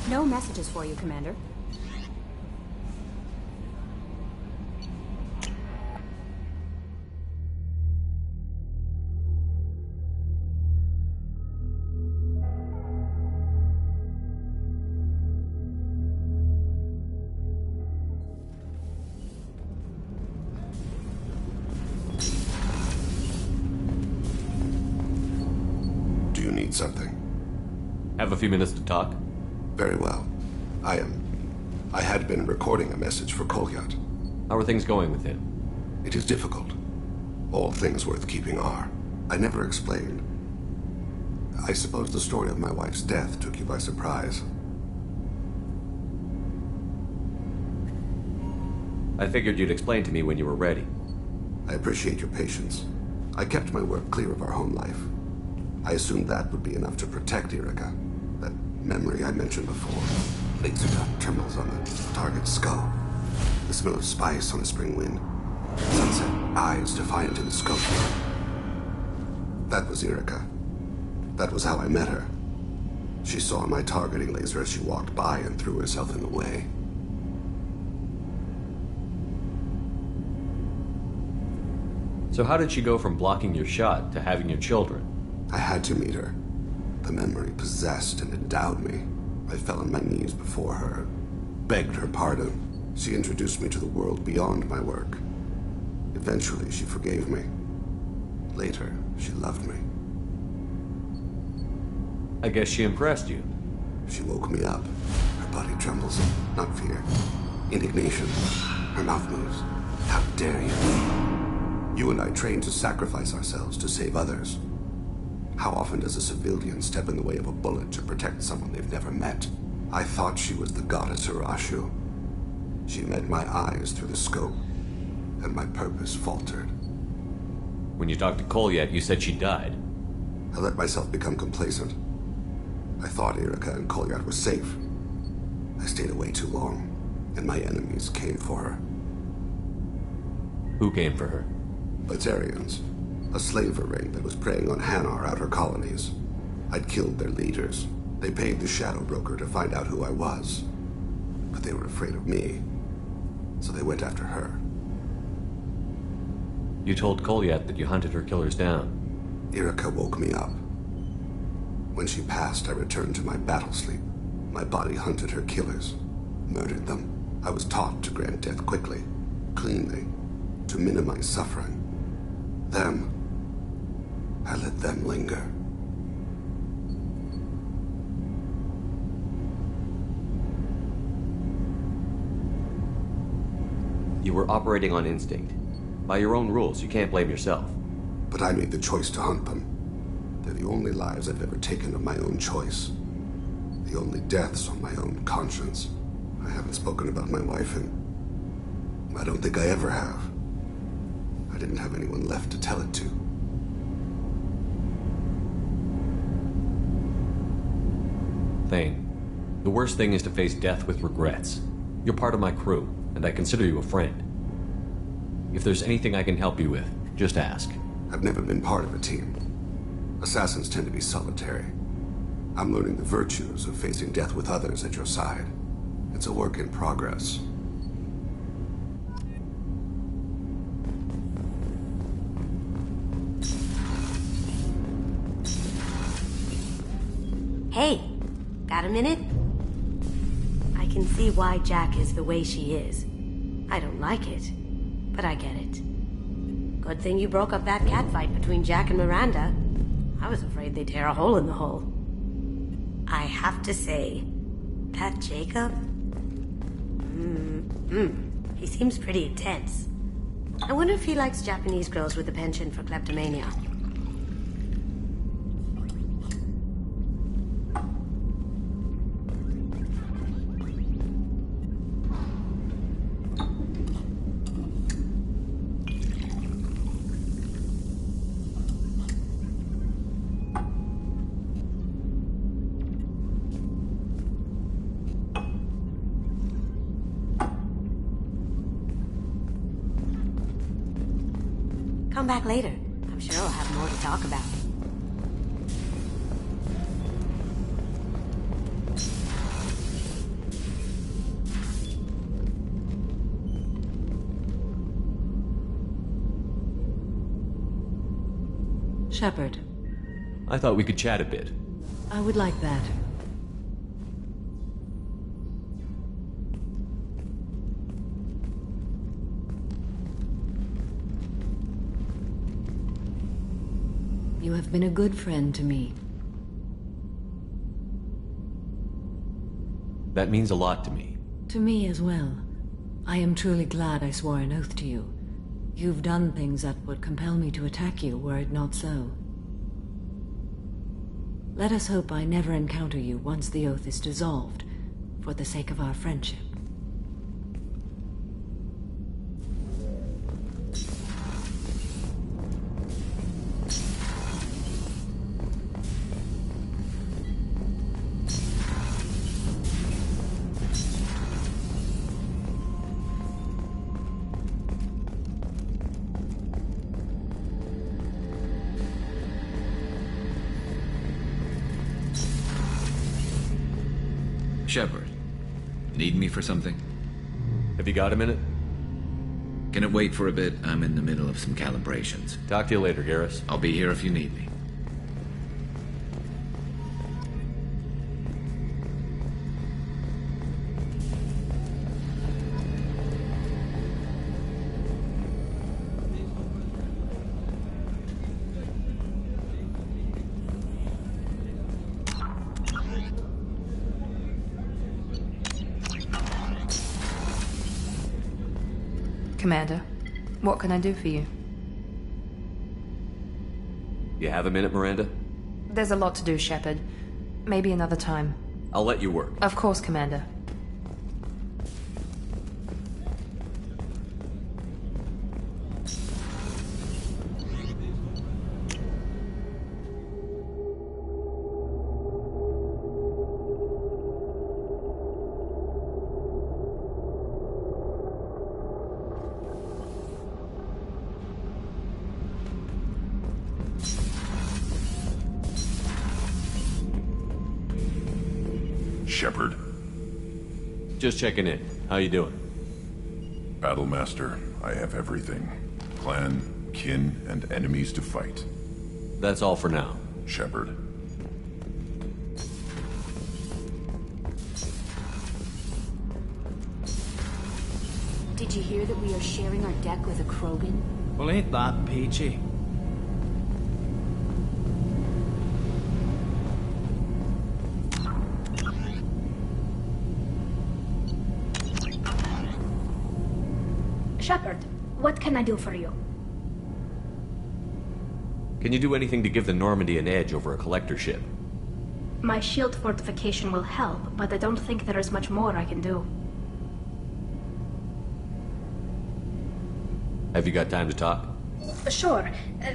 No messages for you, Commander. Do you need something? Have a few minutes to talk? Very well. I had been recording a message for Kolyat. How are things going with him? It is difficult. All things worth keeping are. I never explained. I suppose the story of my wife's death took you by surprise. I figured you'd explain to me when you were ready. I appreciate your patience. I kept my work clear of our home life. I assumed that would be enough to protect Erica. That memory I mentioned before. Laser dot terminals on the target's skull. The smell of spice on a spring wind. Sunset eyes defiant in the scope. That was Erica. That was how I met her. She saw my targeting laser as she walked by and threw herself in the way. So how did she go from blocking your shot to having your children? I had to meet her. The memory possessed and endowed me. I fell on my knees before her, begged her pardon. She introduced me to the world beyond my work. Eventually, she forgave me. Later, she loved me. I guess she impressed you. She woke me up. Her body trembles. Not fear. Indignation. Her mouth moves. How dare you? You and I trained to sacrifice ourselves to save others. How often does a civilian step in the way of a bullet to protect someone they've never met? I thought she was the goddess Urashu. She met my eyes through the scope, and my purpose faltered. When you talked to Kolyat, you said she died. I let myself become complacent. I thought Erica and Kolyat were safe. I stayed away too long, and my enemies came for her. Who came for her? Batarians. A slaver ring that was preying on Hanar outer colonies. I'd killed their leaders. They paid the shadow broker to find out who I was. But they were afraid of me, so they went after her. You told Kolyat that you hunted her killers down. Erica woke me up. When she passed, I returned to my battle sleep. My body hunted her killers, murdered them. I was taught to grant death quickly, cleanly, to minimize suffering. Them, I let them linger. You were operating on instinct. By your own rules, you can't blame yourself. But I made the choice to hunt them. They're the only lives I've ever taken of my own choice. The only deaths on my own conscience. I haven't spoken about my wife, and I don't think I ever have. I didn't have anyone left to tell it to. Thane, the worst thing is to face death with regrets. You're part of my crew, and I consider you a friend. If there's anything I can help you with, just ask. I've never been part of a team. Assassins tend to be solitary. I'm learning the virtues of facing death with others at your side. It's a work in progress. Hey, got a minute? I can see why Jack is the way she is. I don't like it, but I get it. Good thing you broke up that catfight between Jack and Miranda. I was afraid they'd tear a hole in the hull. I have to say, that Jacob? He seems pretty intense. I wonder if he likes Japanese girls with a penchant for kleptomania. Come back later. I'm sure I'll have more to talk about. Shepard, I thought we could chat a bit. I would like that. You have been a good friend to me. That means a lot to me. To me as well. I am truly glad I swore an oath to you. You've done things that would compel me to attack you were it not so. Let us hope I never encounter you once the oath is dissolved, for the sake of our friendship. Shepard, need me for something? Have you got a minute? Can it wait for a bit? I'm in the middle of some calibrations. Talk to you later, Garrus. I'll be here if you need me. Commander, what can I do for you? You have a minute, Miranda? There's a lot to do, Shepard. Maybe another time. I'll let you work. Of course, Commander. Shepard. Just checking in. How you doing? Battlemaster, I have everything. Clan, kin, and enemies to fight. That's all for now. Shepard. Did you hear that we are sharing our deck with a Krogan? Well, ain't that peachy? Shepard, what can I do for you? Can you do anything to give the Normandy an edge over a collector ship? My shield fortification will help, but I don't think there is much more I can do. Have you got time to talk? Sure.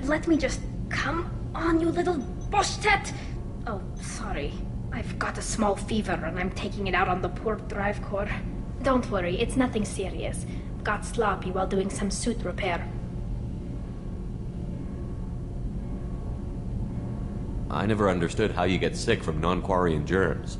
Let me just... Come on, you little boshtet! Oh, sorry. I've got a small fever and I'm taking it out on the poor drive core. Don't worry, it's nothing serious. Got sloppy while doing some suit repair. I never understood how you get sick from non-Quarian germs.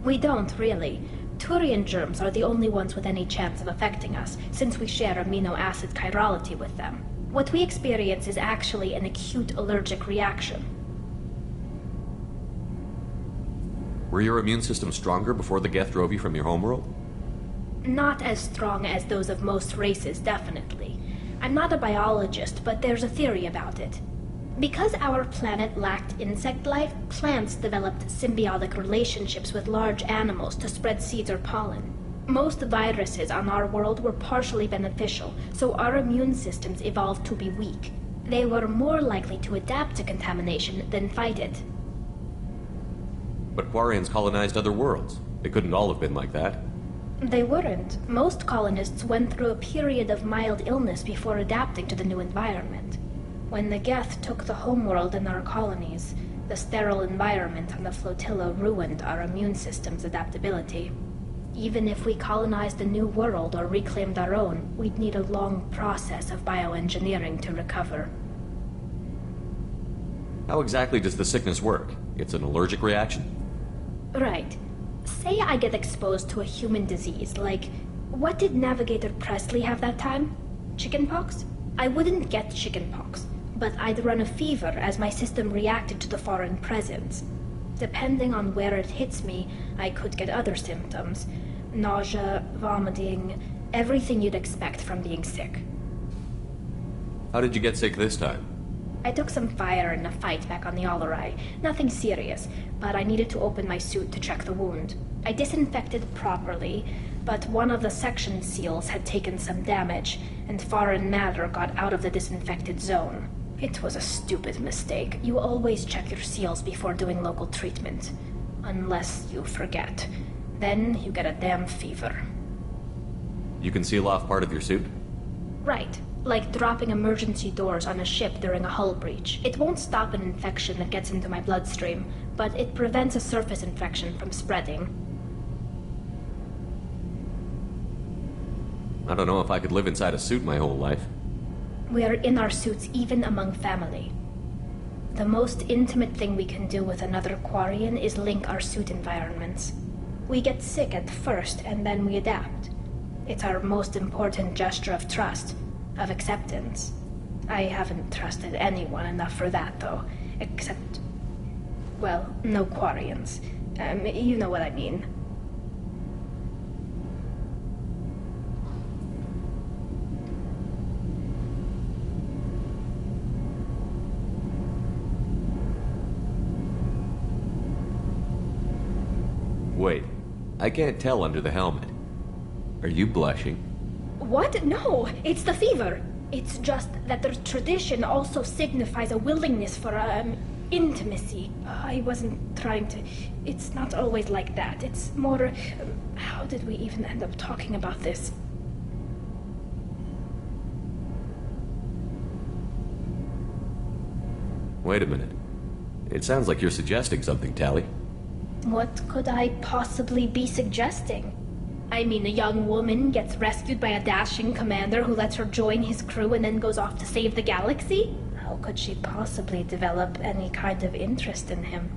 We don't, really. Turian germs are the only ones with any chance of affecting us, since we share amino acid chirality with them. What we experience is actually an acute allergic reaction. Were your immune system stronger before the Geth drove you from your homeworld? Not as strong as those of most races, definitely. I'm not a biologist, but there's a theory about it. Because our planet lacked insect life, plants developed symbiotic relationships with large animals to spread seeds or pollen. Most viruses on our world were partially beneficial, so our immune systems evolved to be weak. They were more likely to adapt to contamination than fight it. But Quarians colonized other worlds. They couldn't all have been like that. They weren't. Most colonists went through a period of mild illness before adapting to the new environment. When the Geth took the homeworld in our colonies, the sterile environment on the flotilla ruined our immune system's adaptability. Even if we colonized a new world or reclaimed our own, we'd need a long process of bioengineering to recover. How exactly does the sickness work? It's an allergic reaction? Right. Say I get exposed to a human disease, like... What did Navigator Presley have that time? Chickenpox? I wouldn't get chickenpox, but I'd run a fever as my system reacted to the foreign presence. Depending on where it hits me, I could get other symptoms. Nausea, vomiting, everything you'd expect from being sick. How did you get sick this time? I took some fire in a fight back on the Allerai. Nothing serious, but I needed to open my suit to check the wound. I disinfected properly, but one of the section seals had taken some damage, and foreign matter got out of the disinfected zone. It was a stupid mistake. You always check your seals before doing local treatment. Unless you forget. Then you get a damn fever. You can seal off part of your suit? Right. Like dropping emergency doors on a ship during a hull breach. It won't stop an infection that gets into my bloodstream, but it prevents a surface infection from spreading. I don't know if I could live inside a suit my whole life. We are in our suits even among family. The most intimate thing we can do with another Quarian is link our suit environments. We get sick at first, and then we adapt. It's our most important gesture of trust, of acceptance. I haven't trusted anyone enough for that, though. Except... well, no Quarians. You know what I mean. Wait, I can't tell under the helmet. Are you blushing? What? No, it's the fever. It's just that the tradition also signifies a willingness for, intimacy. I wasn't trying to... It's not always like that. It's more... how did we even end up talking about this? Wait a minute. It sounds like you're suggesting something, Tali. What could I possibly be suggesting? I mean, a young woman gets rescued by a dashing commander who lets her join his crew and then goes off to save the galaxy? How could she possibly develop any kind of interest in him?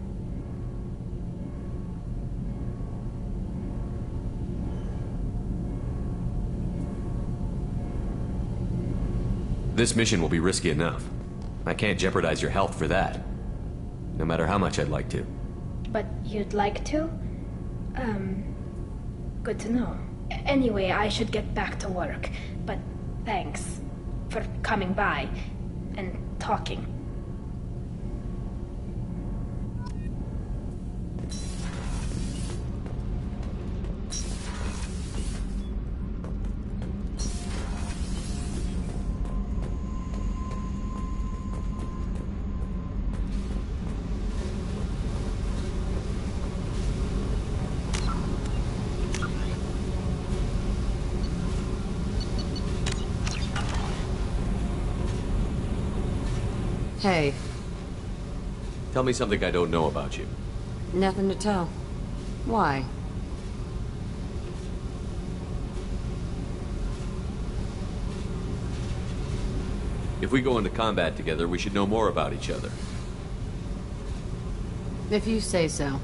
This mission will be risky enough. I can't jeopardize your health for that. No matter how much I'd like to. But you'd like to? Good to know. Anyway, I should get back to work. But thanks for coming by and talking. Hey. Tell me something I don't know about you. Nothing to tell. Why? If we go into combat together, we should know more about each other. If you say so.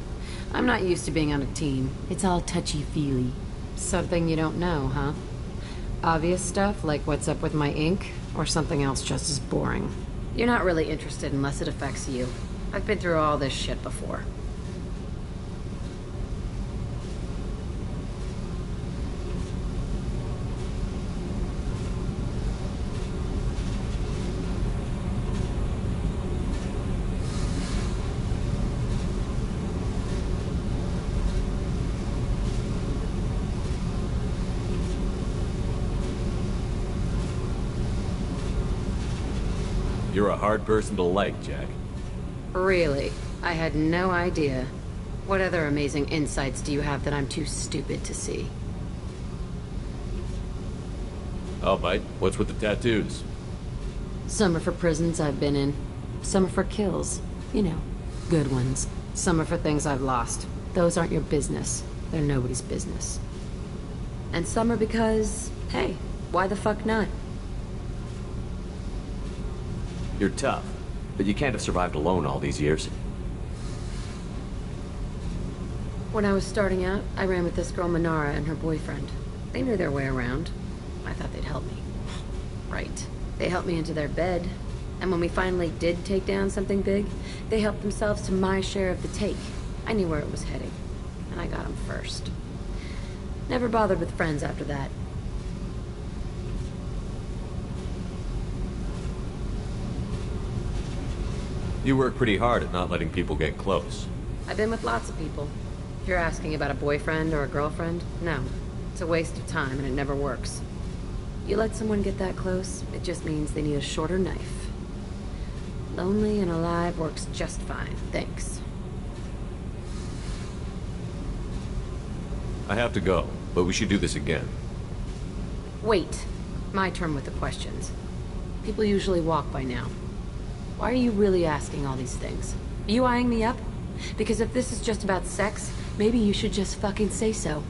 I'm not used to being on a team. It's all touchy-feely. Something you don't know, huh? Obvious stuff, like what's up with my ink, or something else just as boring? You're not really interested unless it affects you. I've been through all this shit before. You're a hard person to like, Jack. Really? I had no idea. What other amazing insights do you have that I'm too stupid to see? I'll bite. What's with the tattoos? Some are for prisons I've been in. Some are for kills. You know, good ones. Some are for things I've lost. Those aren't your business. They're nobody's business. And some are because, hey, why the fuck not? You're tough, but you can't have survived alone all these years. When I was starting out, I ran with this girl Minara and her boyfriend. They knew their way around. I thought they'd help me. Right. They helped me into their bed. And when we finally did take down something big, they helped themselves to my share of the take. I knew where it was heading, and I got them first. Never bothered with friends after that. You work pretty hard at not letting people get close. I've been with lots of people. If you're asking about a boyfriend or a girlfriend, no. It's a waste of time and it never works. You let someone get that close, it just means they need a shorter knife. Lonely and alive works just fine, thanks. I have to go, but we should do this again. Wait. My turn with the questions. People usually walk by now. Why are you really asking all these things? Are you eyeing me up? Because if this is just about sex, maybe you should just fucking say so.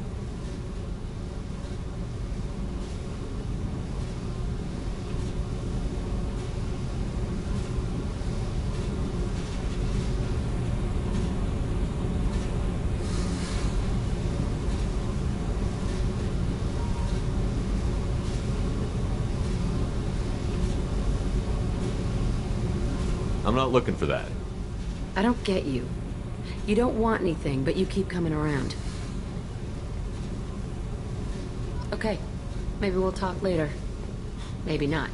I'm not looking for that. I don't get you. You don't want anything, but you keep coming around. Okay, maybe we'll talk later. Maybe not.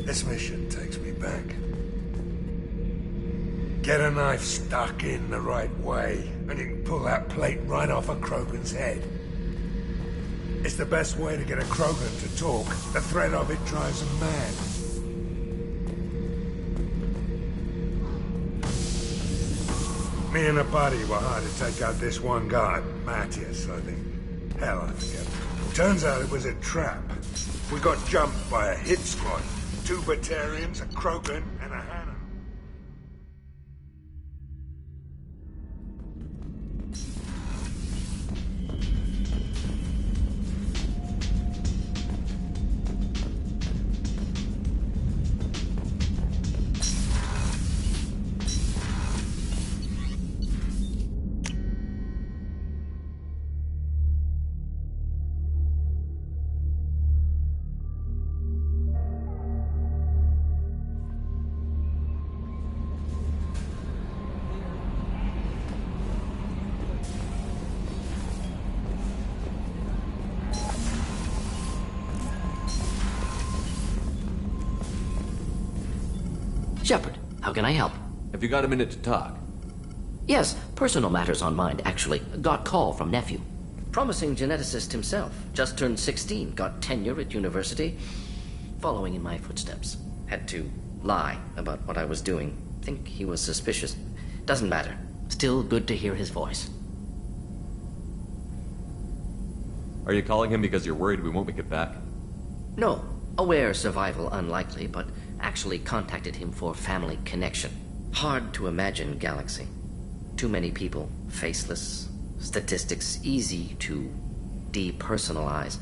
This mission takes me back. Get a knife stuck in the right way, and you can pull that plate right off a Krogan's head. It's the best way to get a Krogan to talk. The threat of it drives them mad. Me and a buddy were hired to take out this one guy, Matthias, I think. Hell, I forget. Turns out it was a trap. We got jumped by a hit squad. 2 Batarians, a Krogan, and a Hanna. Shepard, how can I help? Have you got a minute to talk? Yes, personal matters on mind, actually. Got call from nephew. Promising geneticist himself. Just turned 16, got tenure at university. Following in my footsteps. Had to lie about what I was doing. Think he was suspicious. Doesn't matter. Still good to hear his voice. Are you calling him because you're worried we won't make it back? No. Aware survival unlikely, but actually contacted him for family connection. Hard to imagine galaxy. Too many people, faceless, statistics easy to depersonalize.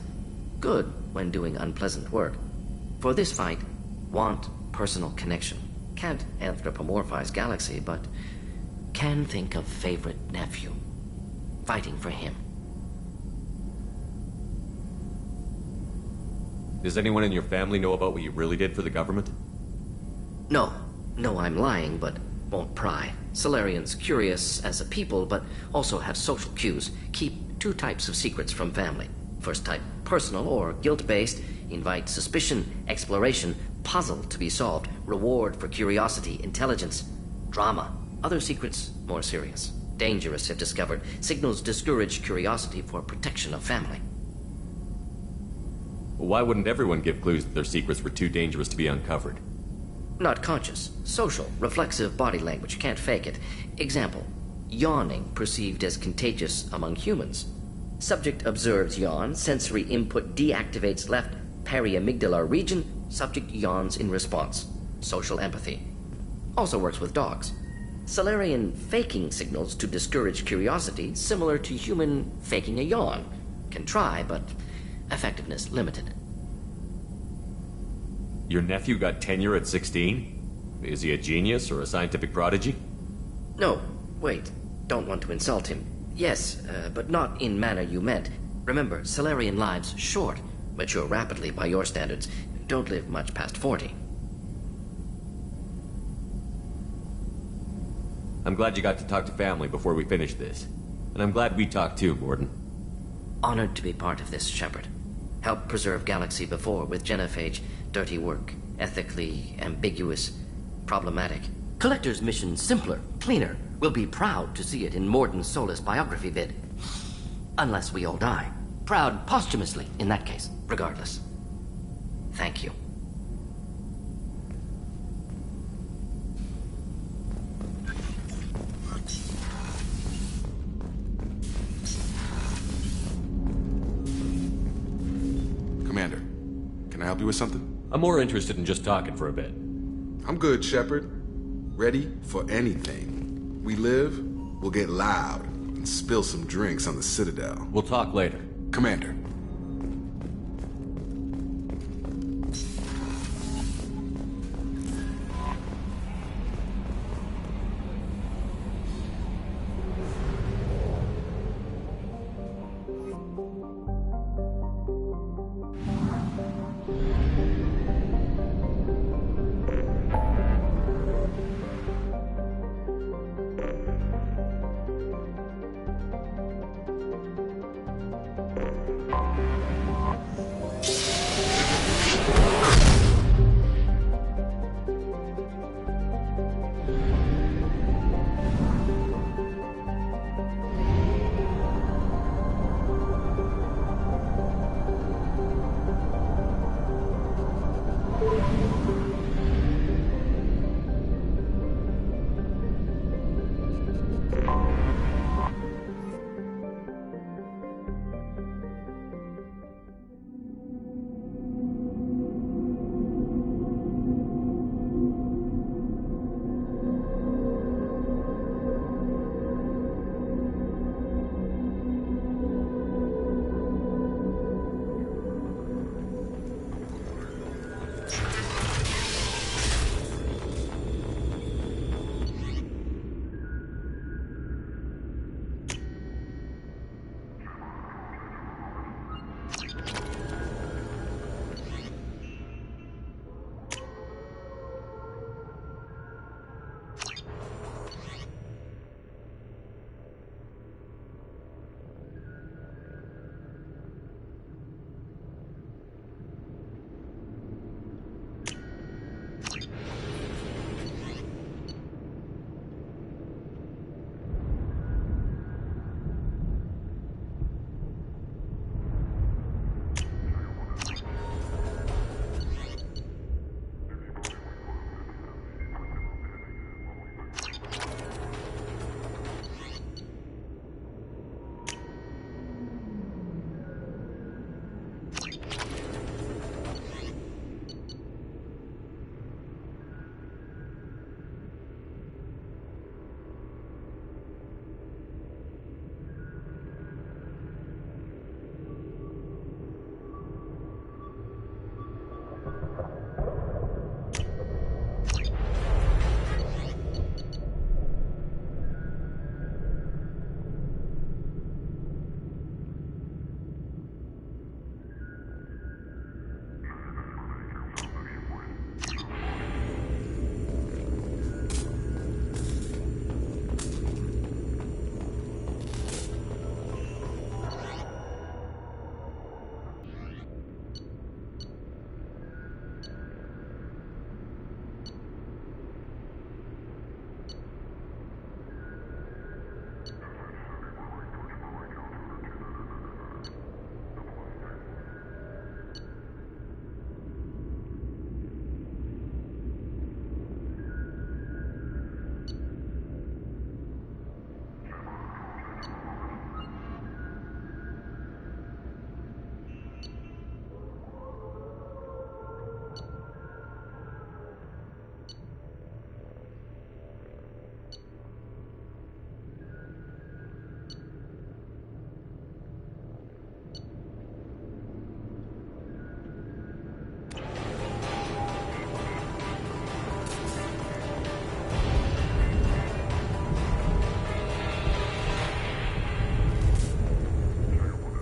Good when doing unpleasant work. For this fight, want personal connection. Can't anthropomorphize galaxy, but can think of favorite nephew. Fighting for him. Does anyone in your family know about what you really did for the government? No. No, I'm lying, but won't pry. Solarians curious as a people, but also have social cues. Keep 2 types of secrets from family. First type, personal or guilt-based. Invite suspicion, exploration, puzzle to be solved, reward for curiosity, intelligence, drama. Other secrets, more serious. Dangerous if discovered. Signals discourage curiosity for protection of family. Why wouldn't everyone give clues that their secrets were too dangerous to be uncovered? Not conscious. Social, reflexive body language, can't fake it. Example, yawning perceived as contagious among humans. Subject observes yawn, sensory input deactivates left periamygdalar region, subject yawns in response. Social empathy. Also works with dogs. Solarian faking signals to discourage curiosity, similar to human faking a yawn. Can try, but effectiveness limited. Your nephew got tenure at 16? Is he a genius or a scientific prodigy? No, wait. Don't want to insult him. Yes, but not in manner you meant. Remember, Solarian lives short, mature rapidly by your standards, don't live much past 40. I'm glad you got to talk to family before we finish this. And I'm glad we talked too, Gordon. Honored to be part of this, Shepard. Helped preserve Galaxy before with genophage. Dirty work. Ethically ambiguous. Problematic. Collector's mission simpler, cleaner. We'll be proud to see it in Morden's Solus biography vid. Unless we all die. Proud posthumously, in that case. Regardless. Thank you. Commander, can I help you with something? I'm more interested in just talking for a bit. I'm good, Shepard. Ready for anything. We live, we'll get loud, and spill some drinks on the Citadel. We'll talk later. Commander.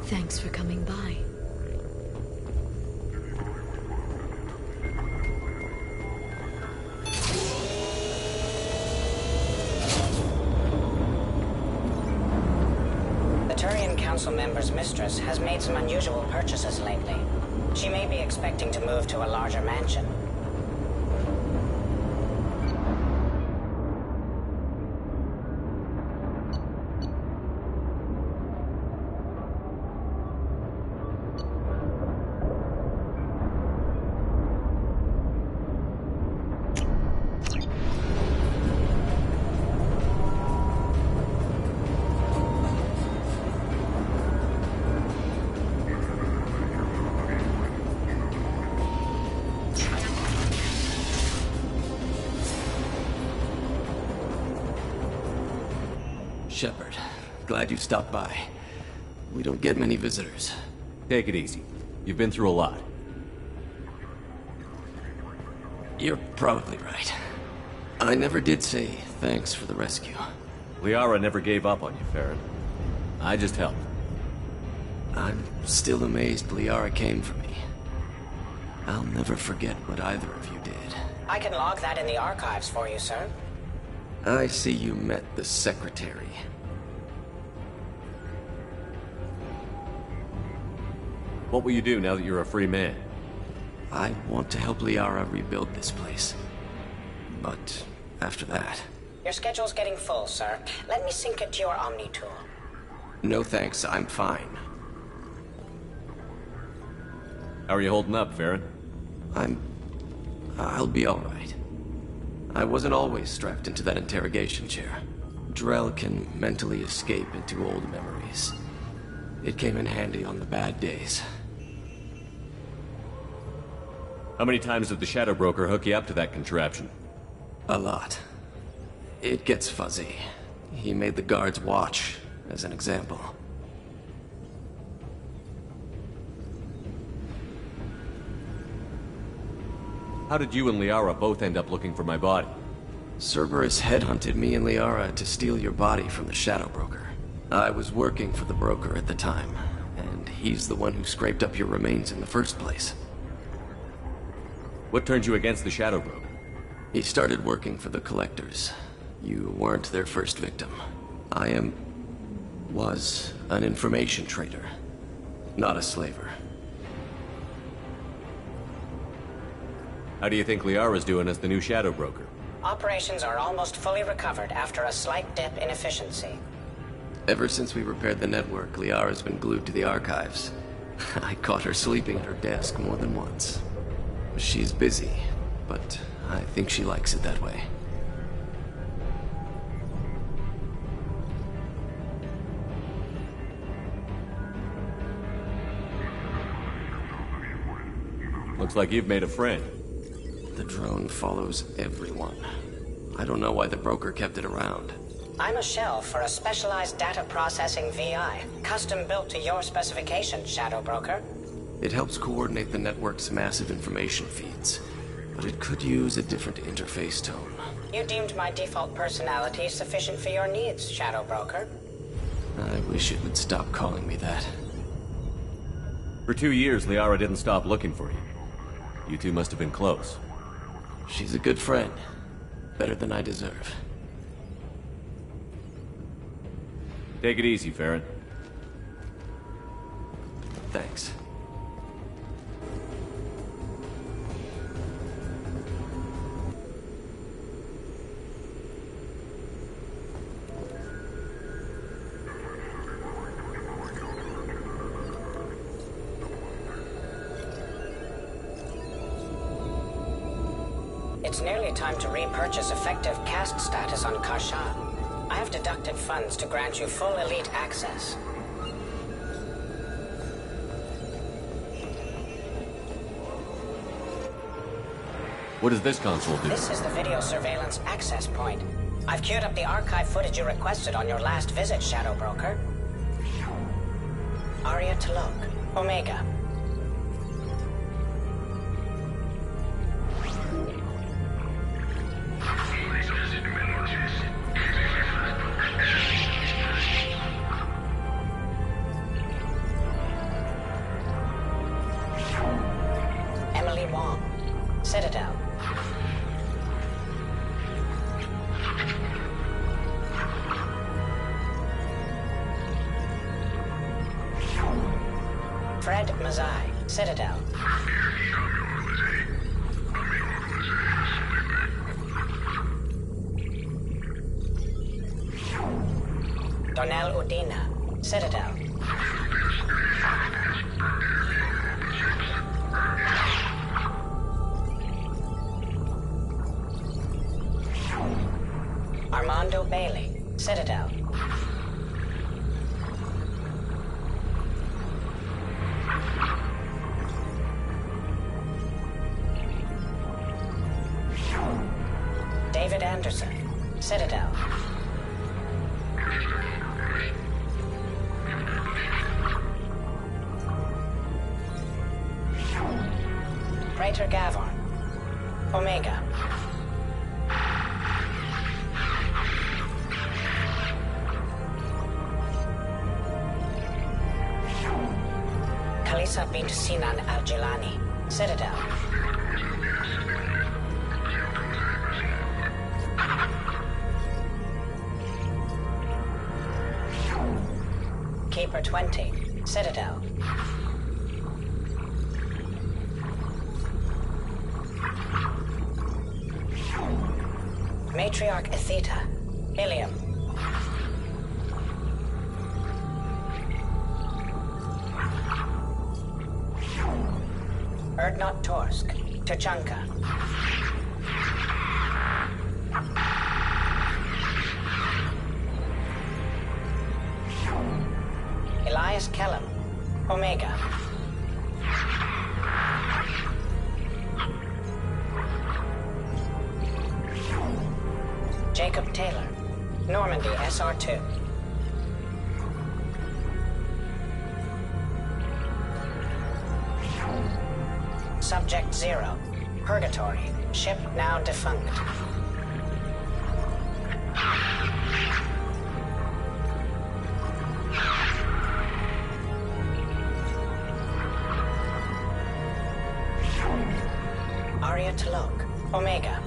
Thanks for coming by. The Turian Council member's mistress has made some unusual purchases lately. She may be expecting to move to a larger mansion. Shepard, glad you stopped by. We don't get many visitors. Take it easy. You've been through a lot. You're probably right. I never did say thanks for the rescue. Liara never gave up on you, Farron. I just helped. I'm still amazed Liara came for me. I'll never forget what either of you did. I can log that in the archives for you, sir. I see you met the Secretary. What will you do now that you're a free man? I want to help Liara rebuild this place. But after that... Your schedule's getting full, sir. Let me sync it to your Omni tool. No thanks, I'm fine. How are you holding up, Farron? I'll be alright. I wasn't always strapped into that interrogation chair. Drell can mentally escape into old memories. It came in handy on the bad days. How many times did the Shadow Broker hook you up to that contraption? A lot. It gets fuzzy. He made the guards watch, as an example. How did you and Liara both end up looking for my body? Cerberus headhunted me and Liara to steal your body from the Shadow Broker. I was working for the broker at the time, and he's the one who scraped up your remains in the first place. What turned you against the Shadow Broker? He started working for the Collectors. You weren't their first victim. I was an information trader, not a slaver. How do you think Liara's doing as the new Shadow Broker? Operations are almost fully recovered after a slight dip in efficiency. Ever since we repaired the network, Liara's been glued to the archives. I caught her sleeping at her desk more than once. She's busy, but I think she likes it that way. Looks like you've made a friend. The drone follows everyone. I don't know why the broker kept it around. I'm a shell for a specialized data processing VI, custom built to your specifications, Shadow Broker. It helps coordinate the network's massive information feeds, but it could use a different interface tone. You deemed my default personality sufficient for your needs, Shadow Broker. I wish it would stop calling me that. For 2 years, Liara didn't stop looking for you. You two must have been close. She's a good friend. Better than I deserve. Take it easy, Farron. Thanks. It's nearly time to repurchase effective caste status on Kasha. I have deducted funds to grant you full elite access. What does this console do? This is the video surveillance access point. I've queued up the archive footage you requested on your last visit, Shadow Broker. Arya Talok, Omega. Fred Mazai, Citadel. Donnell Udina, Citadel. Armando Bailey, Citadel. David Anderson, Citadel. Praetor Gavorn, Omega. Kalisa bint Sinan al-Jilani, Citadel. Keeper 20, Citadel. Matriarch Atheta, Ilium. Erdnot Torsk, Tachanka. Elias Kellum, Omega. Jacob Taylor, Normandy SR2. Subject 0, Purgatory, ship now defunct. Arya Talok, Omega.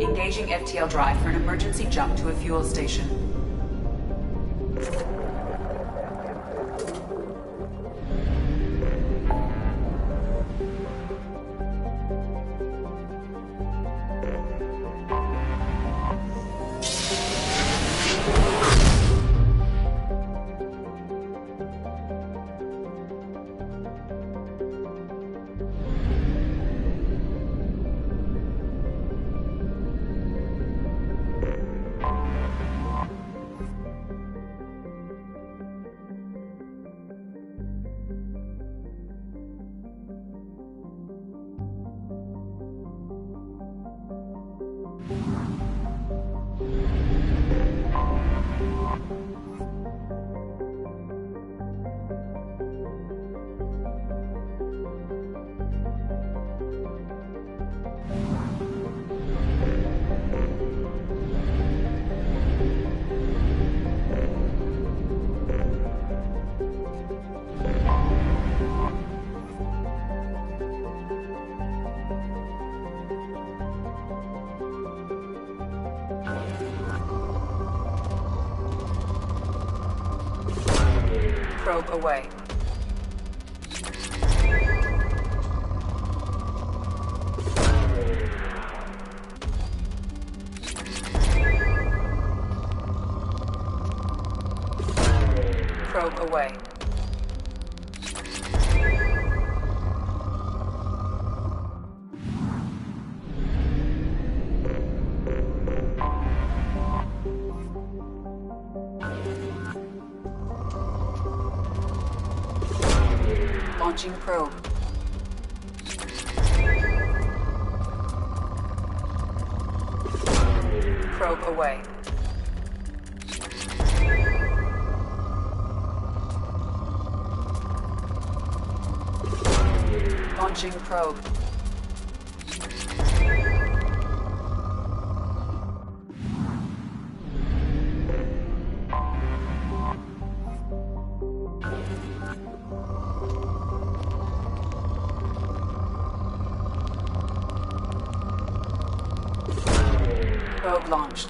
Engaging FTL drive for an emergency jump to a fuel station. Probe away. Probe away. Launching probe. Probe away. Launching probe. Probe launched.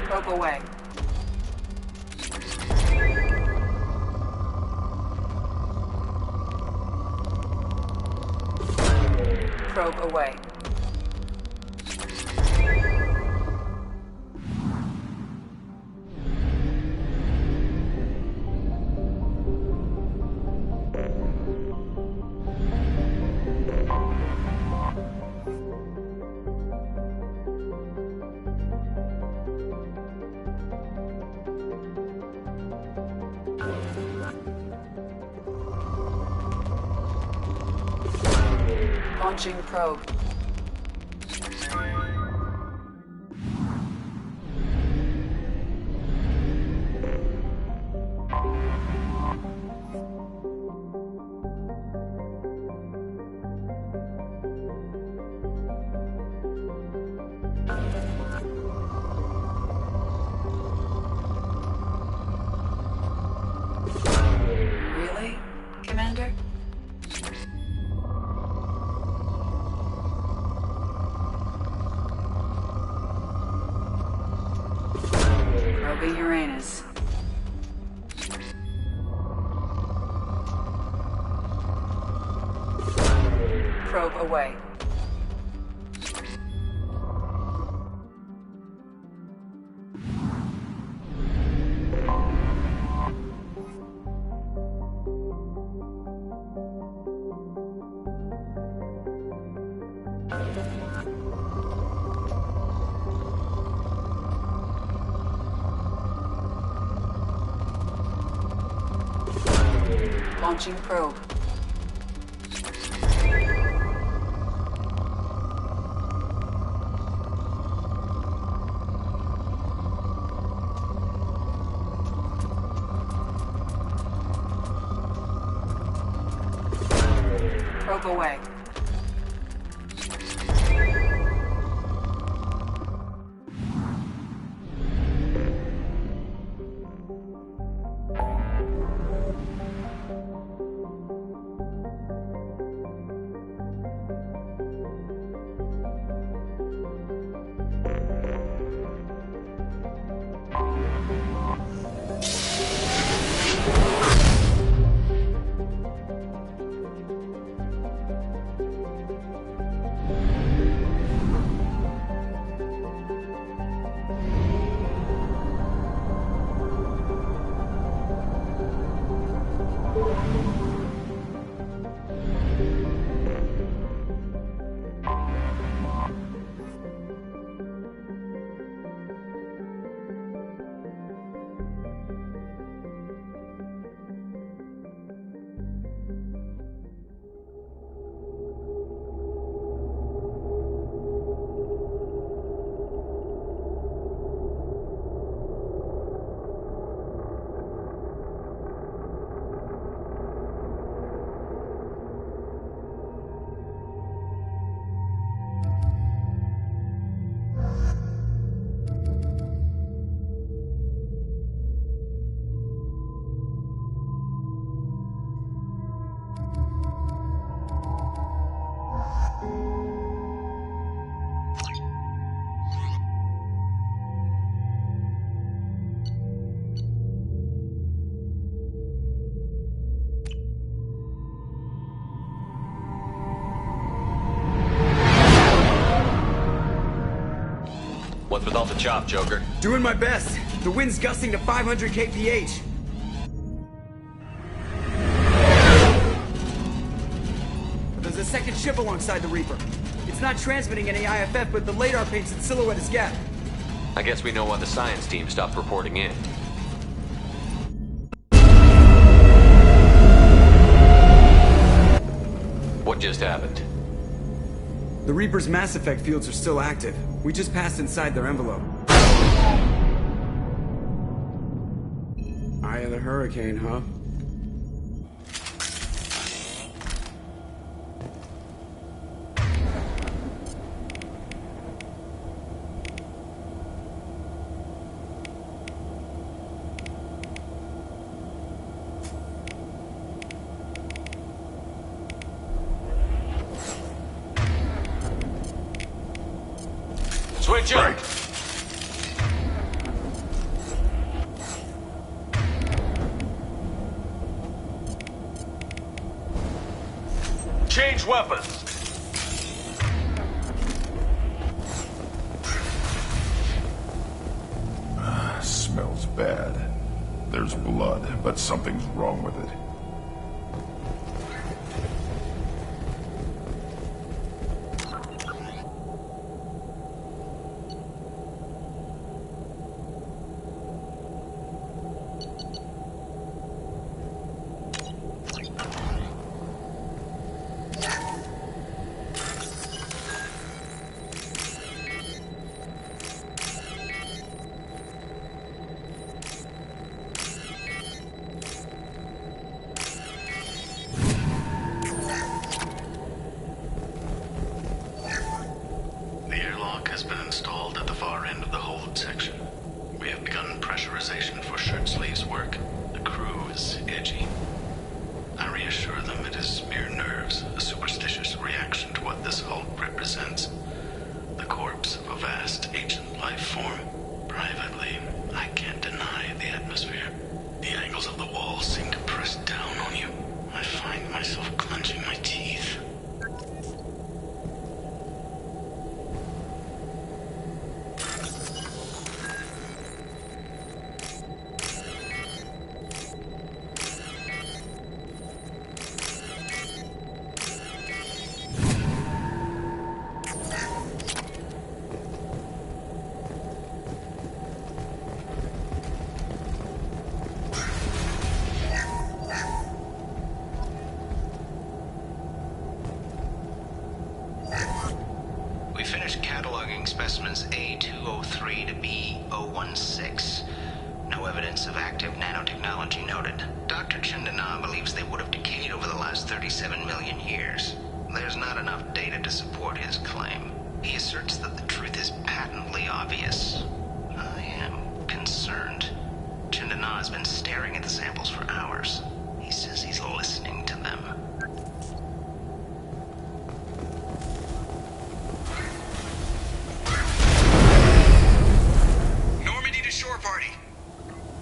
Probe away. Probe away. Launching probe. Really, Commander? Probing Uranus. Probe away. Launching probe. Probe away. with all the chop, Joker? Doing my best. The wind's gusting to 500 kph. There's a second ship alongside the Reaper. It's not transmitting any IFF, but the radar paints its silhouette as Geth. I guess we know why the science team stopped reporting in. What just happened? The Reaper's Mass Effect fields are still active. We just passed inside their envelope. Eye of the Hurricane, huh? Switch up! Right. Change weapons! Smells bad. There's blood, but something's wrong with it. Specimens A203 to B016. No evidence of active nanotechnology noted. Dr. Chandana believes they would have decayed over the last 37 million years. There's not enough data to support his claim. He asserts that the truth is patently obvious. I am concerned. Chandana has been staring at the samples for hours. He says he's listening to them.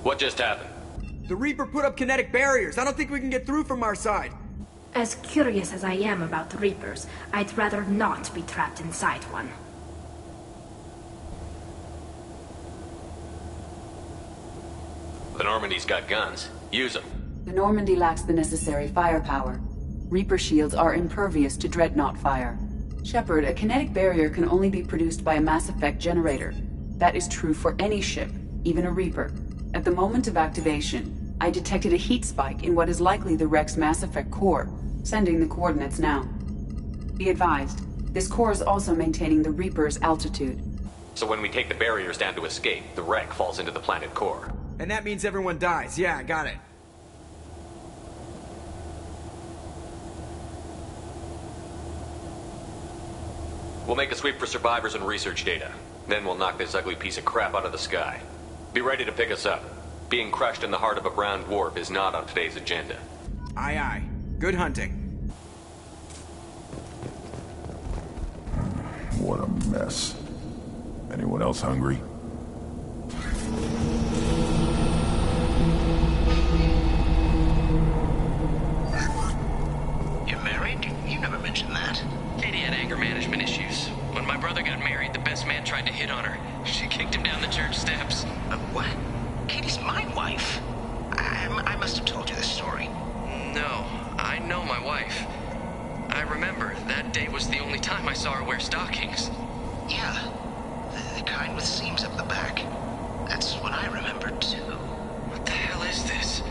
What just happened? The Reaper put up kinetic barriers. I don't think we can get through from our side. As curious as I am about the Reapers, I'd rather not be trapped inside one. The Normandy's got guns. Use them. The Normandy lacks the necessary firepower. Reaper shields are impervious to dreadnought fire. Shepard, a kinetic barrier can only be produced by a Mass Effect generator. That is true for any ship, even a Reaper. At the moment of activation, I detected a heat spike in what is likely the wreck's Mass Effect core, sending the coordinates now. Be advised, this core is also maintaining the Reaper's altitude. So when we take the barriers down to escape, the wreck falls into the planet core. And that means everyone dies. Yeah, I got it. We'll make a sweep for survivors and research data. Then we'll knock this ugly piece of crap out of the sky. Be ready to pick us up. Being crushed in the heart of a brown dwarf is not on today's agenda. Aye, aye. Good hunting. What a mess. Anyone else hungry? You're married? You never mentioned that. Katie had anger management issues. When my brother got married, the best man tried to hit on her. She kicked know my wife. I remember that day was the only time I saw her wear stockings. Yeah, the kind with seams up the back. That's what I remember, too. What the hell is this?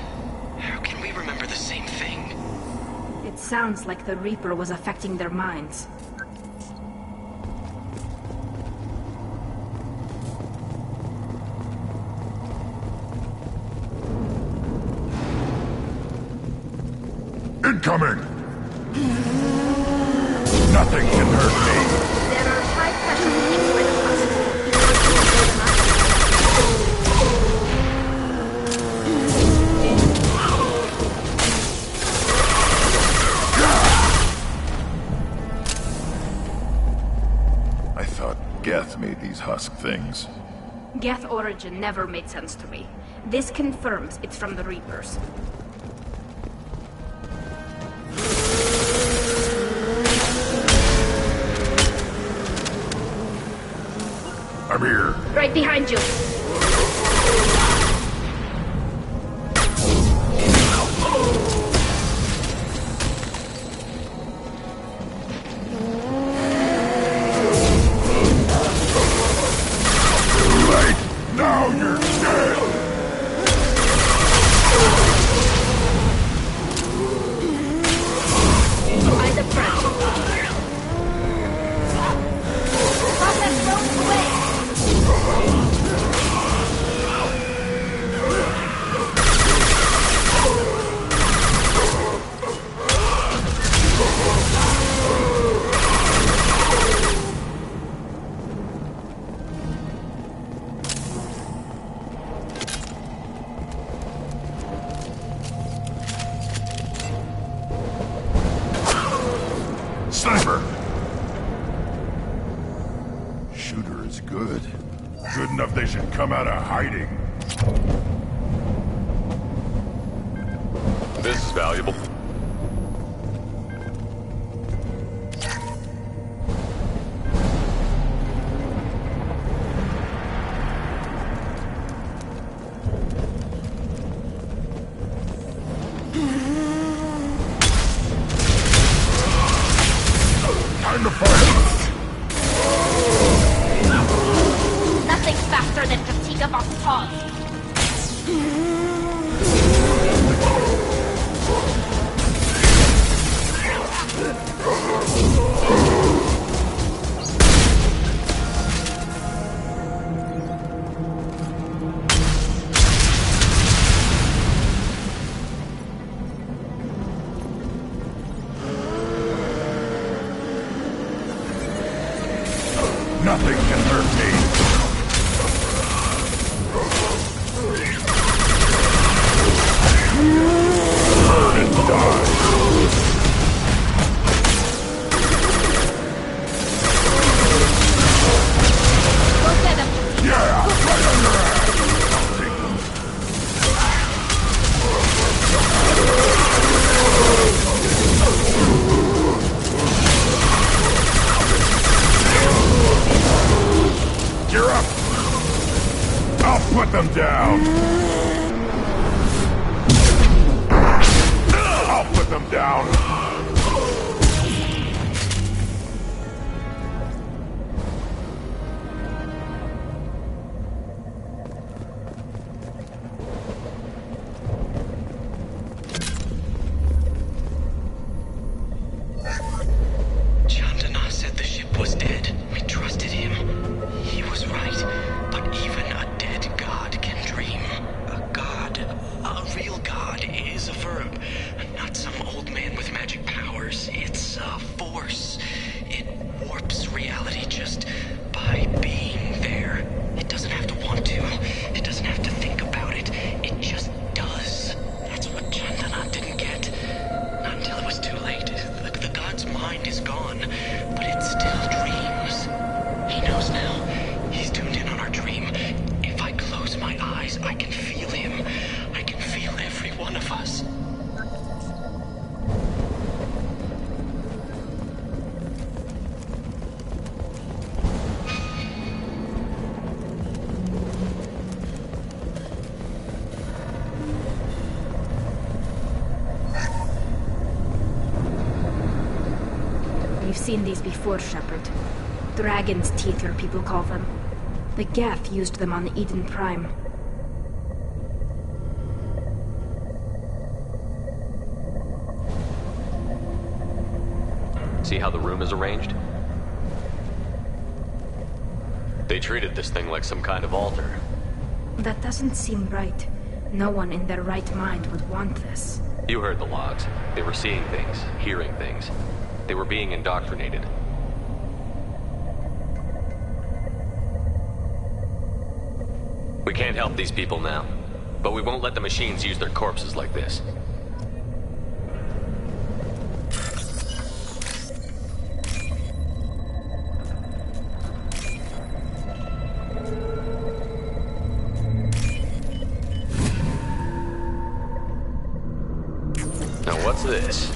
How can we remember the same thing? It sounds like the Reaper was affecting their minds. Incoming! Nothing can hurt me. There are high pressure tanks by the husk. I thought Geth made these husk things. Geth origin never made sense to me. This confirms it's from the Reapers. I'm here. Right behind you. Right now you're dead. By the front. Process road away. Sniper! Shooter is good. Good enough they should come out of hiding. This is valuable. Time to fight! Nothing faster than fatigue of our pause. Nothing can hurt me. Burn and die. Go get them. Yeah, right on your ass. I'll take them. Gear up. I'll put them down. I'll put them down. Chandana said the ship was dead. We trusted him. He was right. But even a dead god can dream. A god, a real god, is a verb. Not some old man with magic powers. We've seen these before, Shepard. Dragon's teeth, your people call them. The Geth used them on Eden Prime. See how the room is arranged? They treated this thing like some kind of altar. That doesn't seem right. No one in their right mind would want this. You heard the logs. They were seeing things, hearing things. They were being indoctrinated. We can't help these people now, but we won't let the machines use their corpses like this. Now what's this?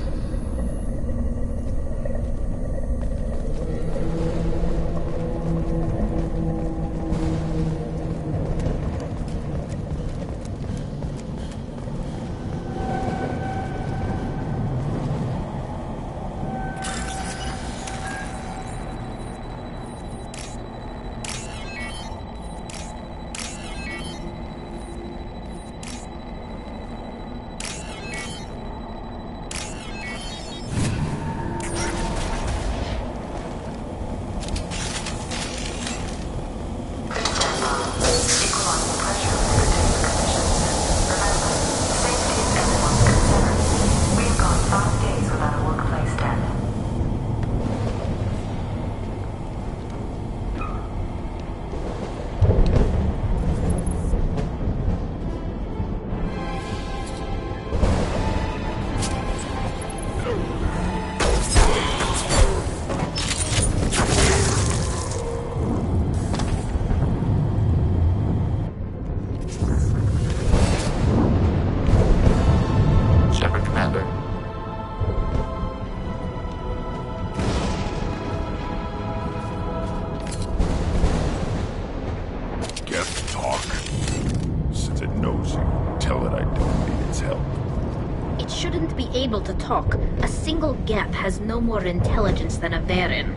Able to talk. A single Geth has no more intelligence than a Varen.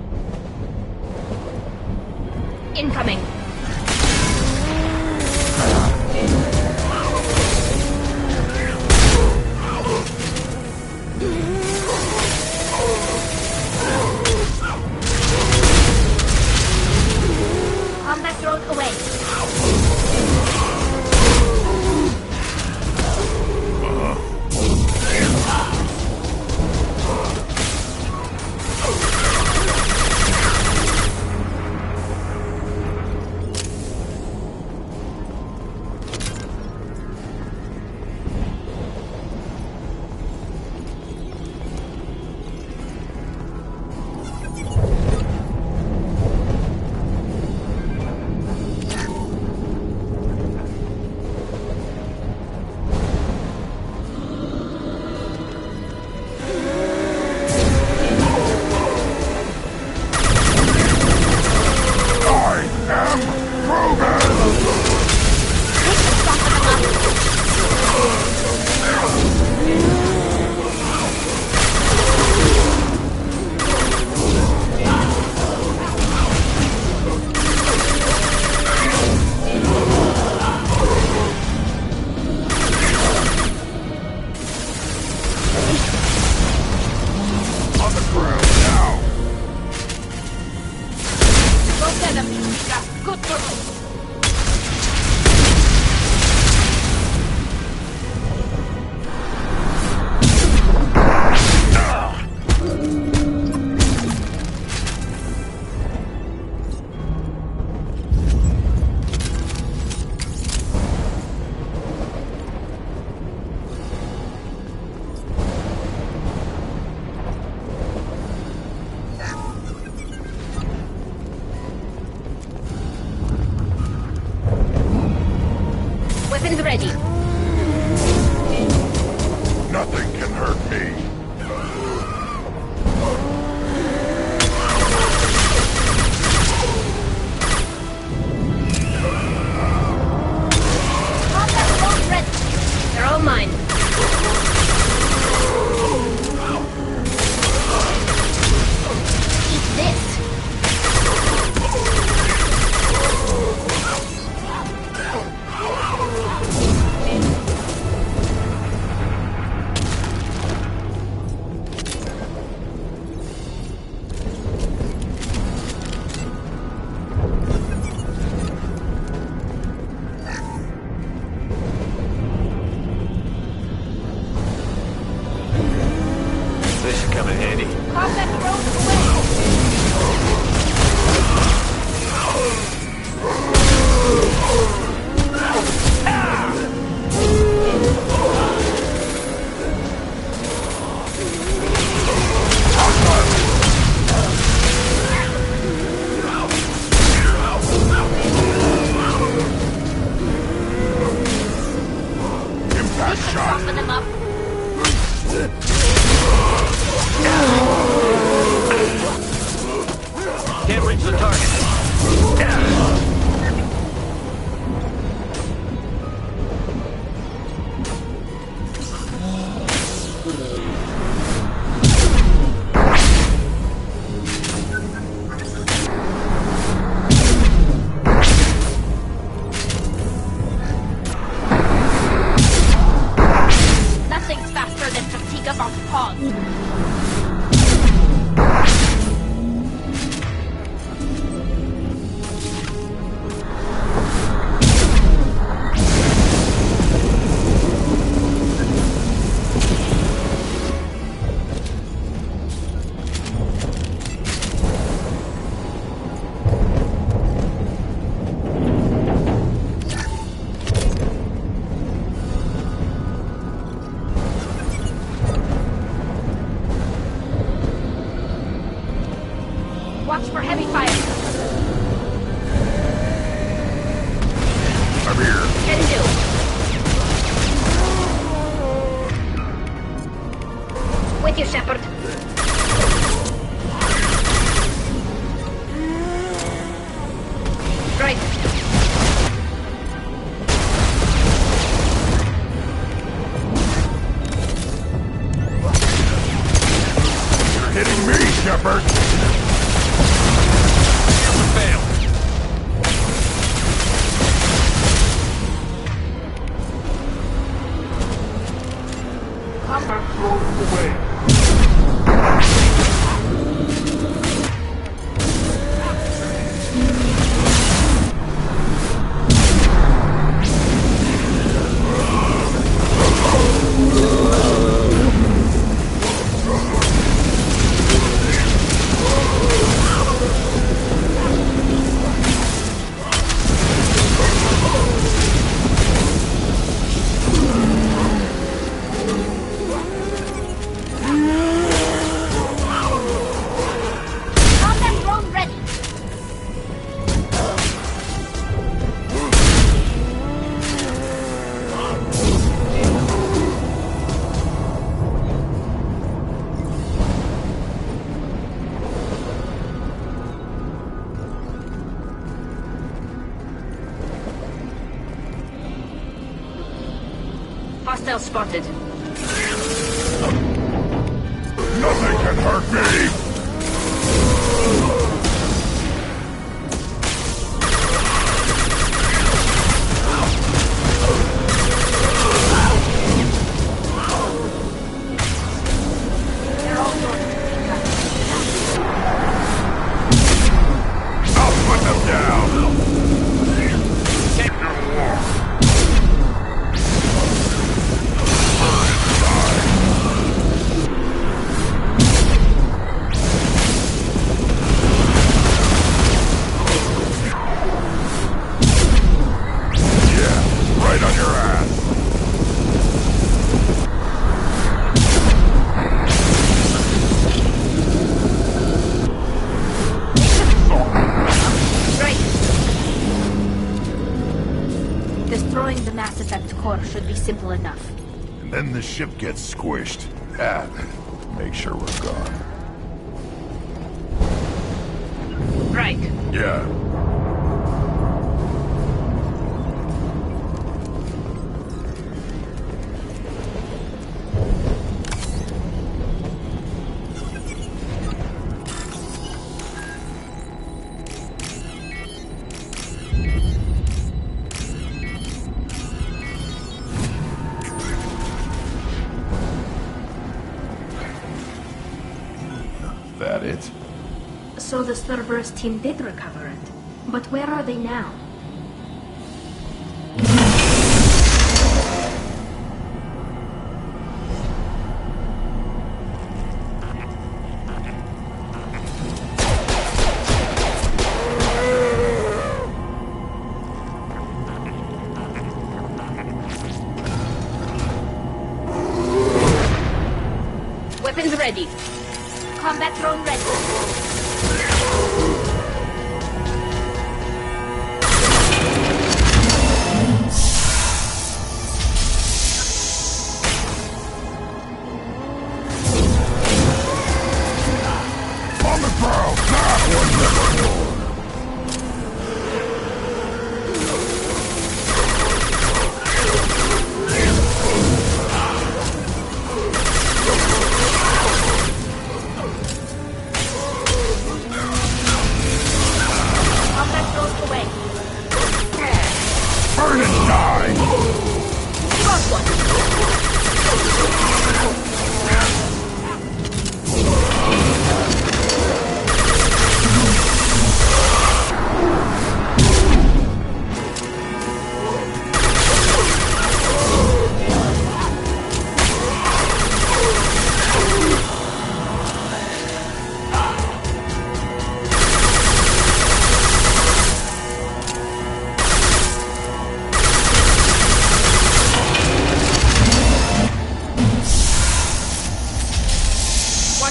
Incoming! Combat drone away! Ready. Nothing can hurt me. They're all mine. This should come in handy. Combat drones away! Impact shot. Soften them up. Can't reach the target. Nothing's faster than fatigue on pause. Watch for heavy fire. I'm here. Can do. With you, Shepard. Right. You're hitting me, Shepard. Combat drones away. Combat drone ready. Hostile spotted. Nothing can hurt me. I'll put them down. Take your walk. Yeah, right on your ass. Right. Destroying the Mass Effect core should be simple enough. And then the ship gets squished. Ah, make sure we're gone. Right. Yeah. That it? So the Cerberus team did recover it. But where are they now? Weapons ready. Combat drone ready.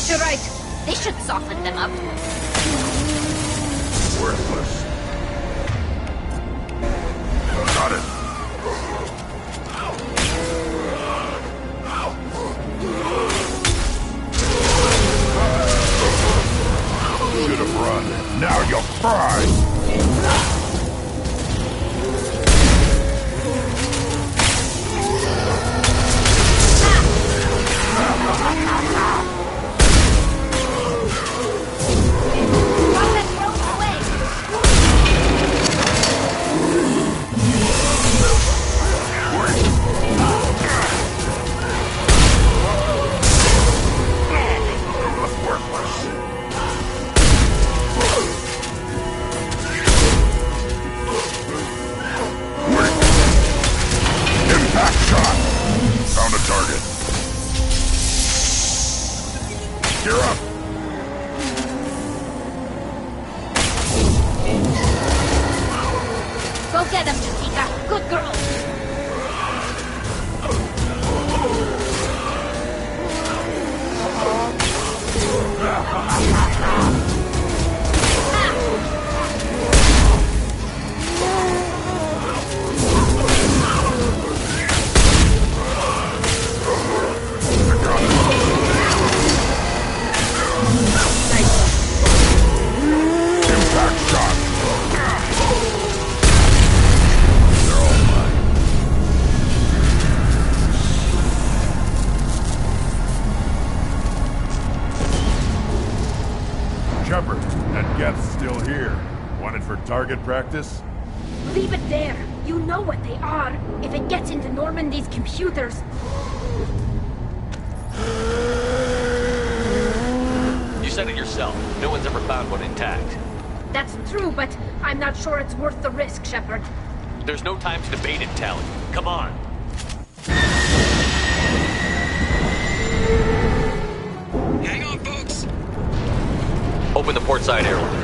You're right. They should soften them up. Worthless. Got it. Should have run. Now you're fried. Target practice? Leave it there. You know what they are. If it gets into Normandy's computers... You said it yourself. No one's ever found one intact. That's true, but I'm not sure it's worth the risk, Shepard. There's no time to debate it, Tali. Come on. Hang on, folks. Open the port side airlock.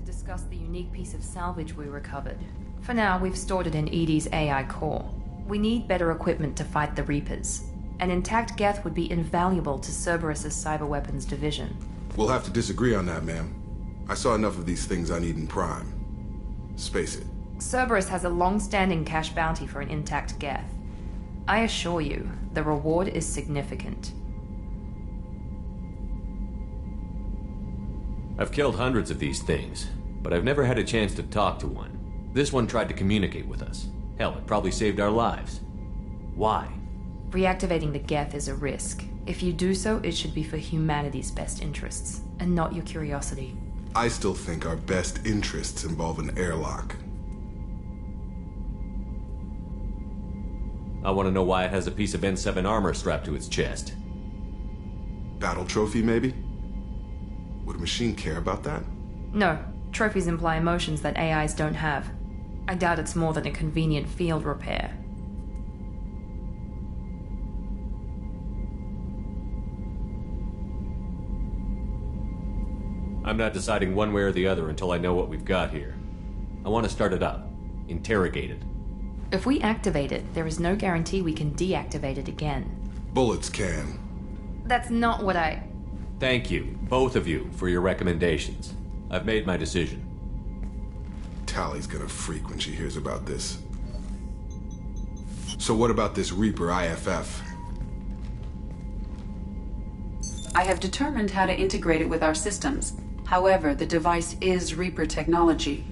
Discuss the unique piece of salvage we recovered. For now, we've stored it in Edie's AI core. We need better equipment to fight the Reapers. An intact Geth would be invaluable to Cerberus's cyber weapons division. We'll have to disagree on that, ma'am. I saw enough of these things I need in Prime. Space it. Cerberus has a long-standing cash bounty for an intact Geth. I assure you, the reward is significant. I've killed hundreds of these things, but I've never had a chance to talk to one. This one tried to communicate with us. Hell, it probably saved our lives. Why? Reactivating the Geth is a risk. If you do so, it should be for humanity's best interests, and not your curiosity. I still think our best interests involve an airlock. I want to know why it has a piece of N7 armor strapped to its chest. Battle trophy, maybe? Would a machine care about that? No. Trophies imply emotions that AIs don't have. I doubt it's more than a convenient field repair. I'm not deciding one way or the other until I know what we've got here. I want to start it up. Interrogate it. If we activate it, there is no guarantee we can deactivate it again. Bullets can. That's not what I... Thank you, both of you, for your recommendations. I've made my decision. Tali's gonna freak when she hears about this. So what about this Reaper IFF? I have determined how to integrate it with our systems. However, the device is Reaper technology.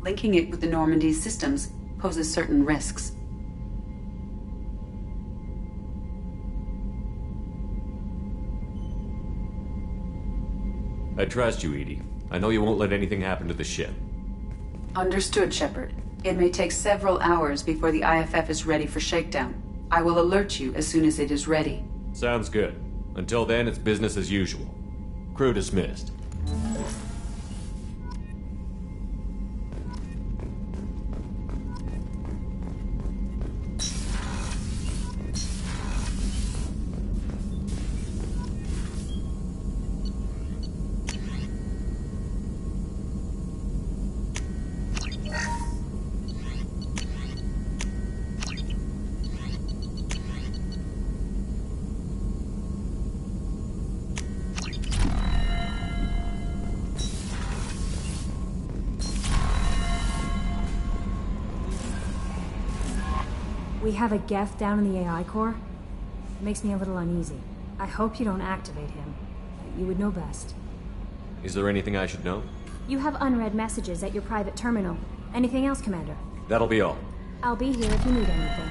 Linking it with the Normandy's systems poses certain risks. I trust you, Edie. I know you won't let anything happen to the ship. Understood, Shepard. It may take several hours before the IFF is ready for shakedown. I will alert you as soon as it is ready. Sounds good. Until then, it's business as usual. Crew dismissed. We have a Geth down in the AI core. It makes me a little uneasy. I hope you don't activate him. You would know best. Is there anything I should know? You have unread messages at your private terminal. Anything else, Commander? That'll be all. I'll be here if you need anything.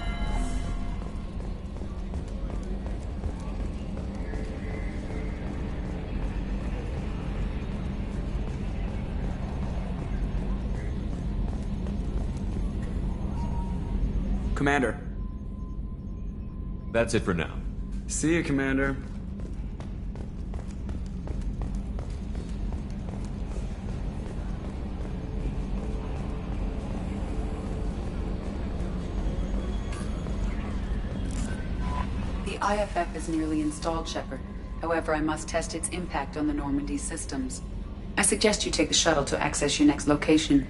Commander. That's it for now. See you, Commander. The IFF is nearly installed, Shepard. However, I must test its impact on the Normandy systems. I suggest you take the shuttle to access your next location.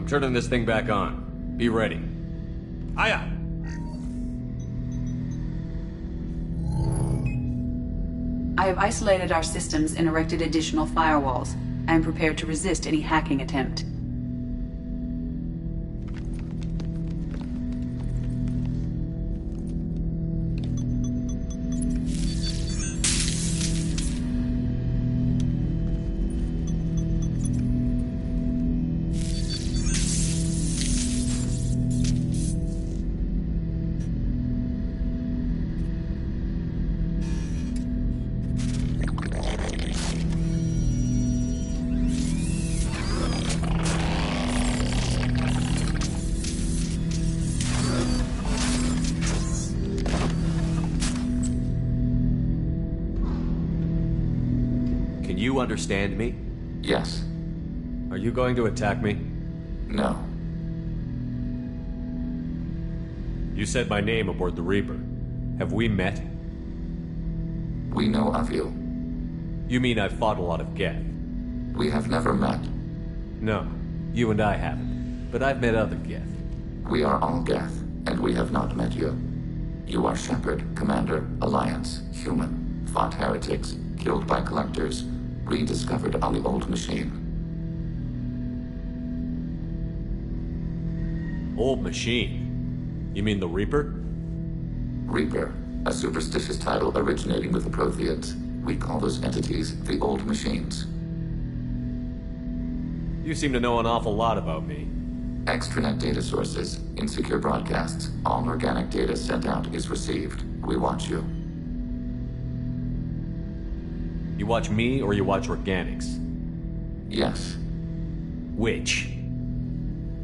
I'm turning this thing back on. Be ready. Hiya! I have isolated our systems and erected additional firewalls. I am prepared to resist any hacking attempt. Can you understand me? Yes. Are you going to attack me? No. You said my name aboard the Reaper. Have we met? We know of you. You mean I've fought a lot of Geth? We have never met. No, you and I haven't. But I've met other Geth. We are all Geth, and we have not met you. You are Shepard, Commander, Alliance, human, fought heretics, killed by collectors, rediscovered on the old machine. Old machine? You mean the Reaper? Reaper, a superstitious title originating with the Protheans. We call those entities the old machines. You seem to know an awful lot about me. Extranet data sources, insecure broadcasts, all organic data sent out is received. We watch you. You watch me or you watch organics? Yes. Which?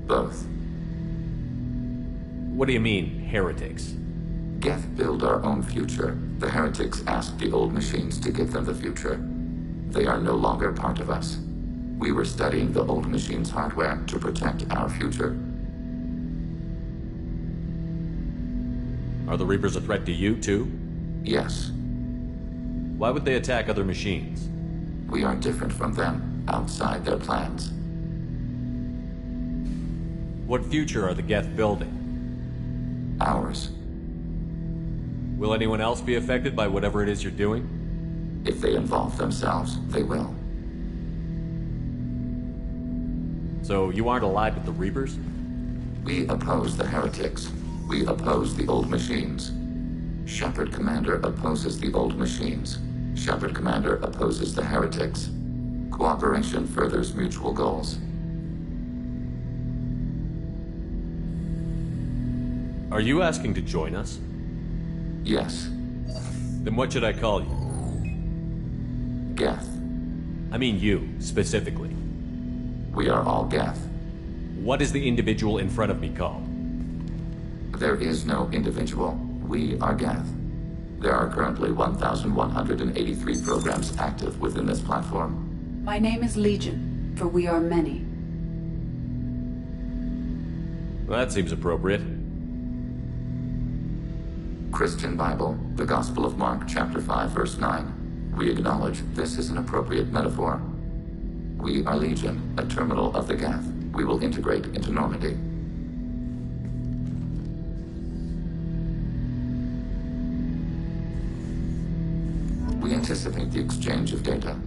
Both. What do you mean, heretics? Geth build our own future. The heretics asked the old machines to give them the future. They are no longer part of us. We were studying the old machines' hardware to protect our future. Are the Reapers a threat to you, too? Yes. Why would they attack other machines? We are different from them, outside their plans. What future are the Geth building? Ours. Will anyone else be affected by whatever it is you're doing? If they involve themselves, they will. So you aren't allied with the Reapers? We oppose the heretics. We oppose the old machines. Shepard Commander opposes the old machines. Shepard Commander opposes the heretics. Cooperation furthers mutual goals. Are you asking to join us? Yes. Then what should I call you? Geth. I mean you, specifically. We are all Geth. What is the individual in front of me called? There is no individual. We are Geth. There are currently 1,183 programs active within this platform. My name is Legion, for we are many. Well, that seems appropriate. Christian Bible, the Gospel of Mark, chapter 5, verse 9. We acknowledge this is an appropriate metaphor. We are Legion, a terminal of the Geth. We will integrate into Normandy. We anticipate the exchange of data.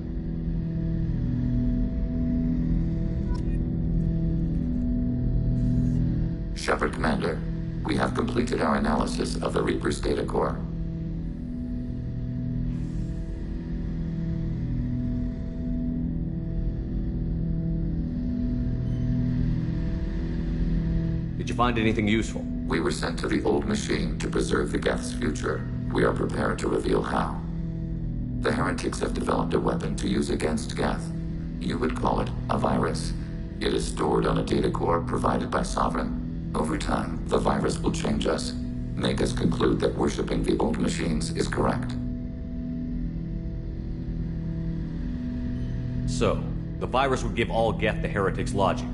Shepard Commander, we have completed our analysis of the Reaper's data core. Did you find anything useful? We were sent to the old machine to preserve the Geth's future. We are prepared to reveal how. The heretics have developed a weapon to use against Geth. You would call it a virus. It is stored on a data core provided by Sovereign. Over time, the virus will change us, make us conclude that worshipping the old machines is correct. So, the virus would give all Geth the heretics' logic,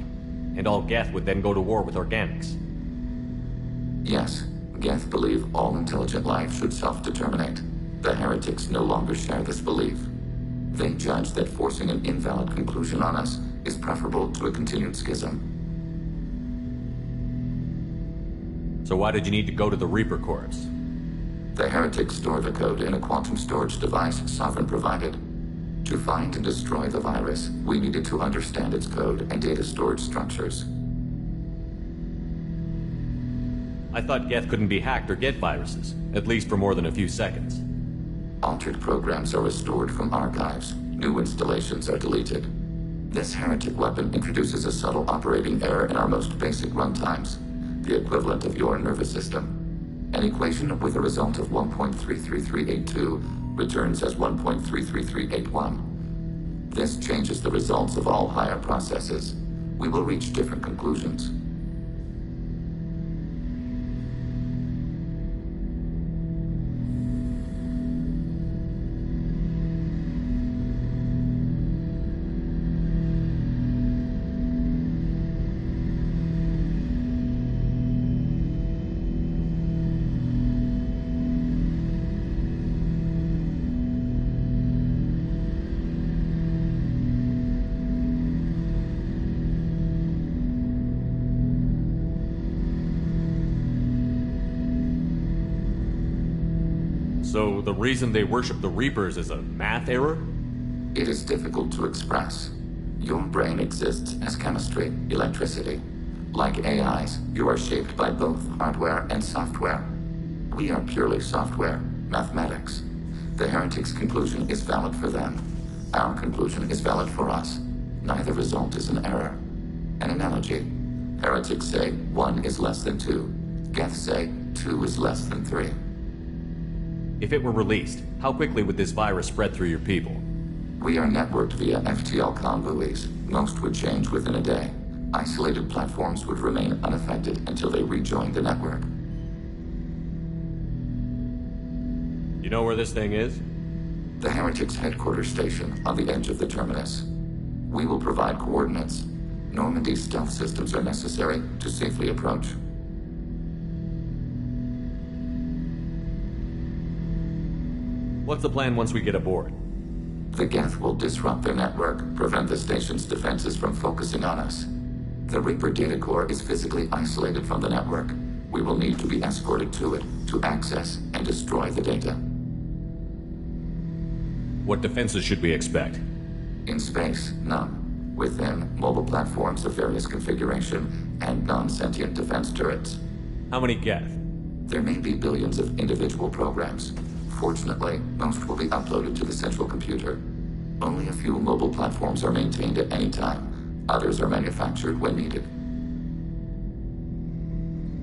and all Geth would then go to war with organics. Yes, Geth believe all intelligent life should self-determinate. The heretics no longer share this belief. They judge that forcing an invalid conclusion on us is preferable to a continued schism. So why did you need to go to the Reaper Corps? The heretics store the code in a quantum storage device Sovereign provided. To find and destroy the virus, we needed to understand its code and data storage structures. I thought Geth couldn't be hacked or get viruses, at least for more than a few seconds. Altered programs are restored from archives. New installations are deleted. This heretic weapon introduces a subtle operating error in our most basic runtimes, the equivalent of your nervous system. An equation with a result of 1.33382 returns as 1.33381. This changes the results of all higher processes. We will reach different conclusions. So the reason they worship the Reapers is a math error? It is difficult to express. Your brain exists as chemistry, electricity. Like AIs, you are shaped by both hardware and software. We are purely software, mathematics. The Heretic's conclusion is valid for them. Our conclusion is valid for us. Neither result is an error. An analogy. Heretics say 1 is less than 2. Geth say 2 is less than 3. If it were released, how quickly would this virus spread through your people? We are networked via FTL buoys. Most would change within a day. Isolated platforms would remain unaffected until they rejoin the network. You know where this thing is? The Heretic's headquarters station on the edge of the terminus. We will provide coordinates. Normandy stealth systems are necessary to safely approach. What's the plan once we get aboard? The Geth will disrupt their network, prevent the station's defenses from focusing on us. The Reaper data core is physically isolated from the network. We will need to be escorted to it to access and destroy the data. What defenses should we expect? In space, none. Within, mobile platforms of various configuration and non-sentient defense turrets. How many Geth? There may be billions of individual programs. Fortunately, most will be uploaded to the central computer. Only a few mobile platforms are maintained at any time. Others are manufactured when needed.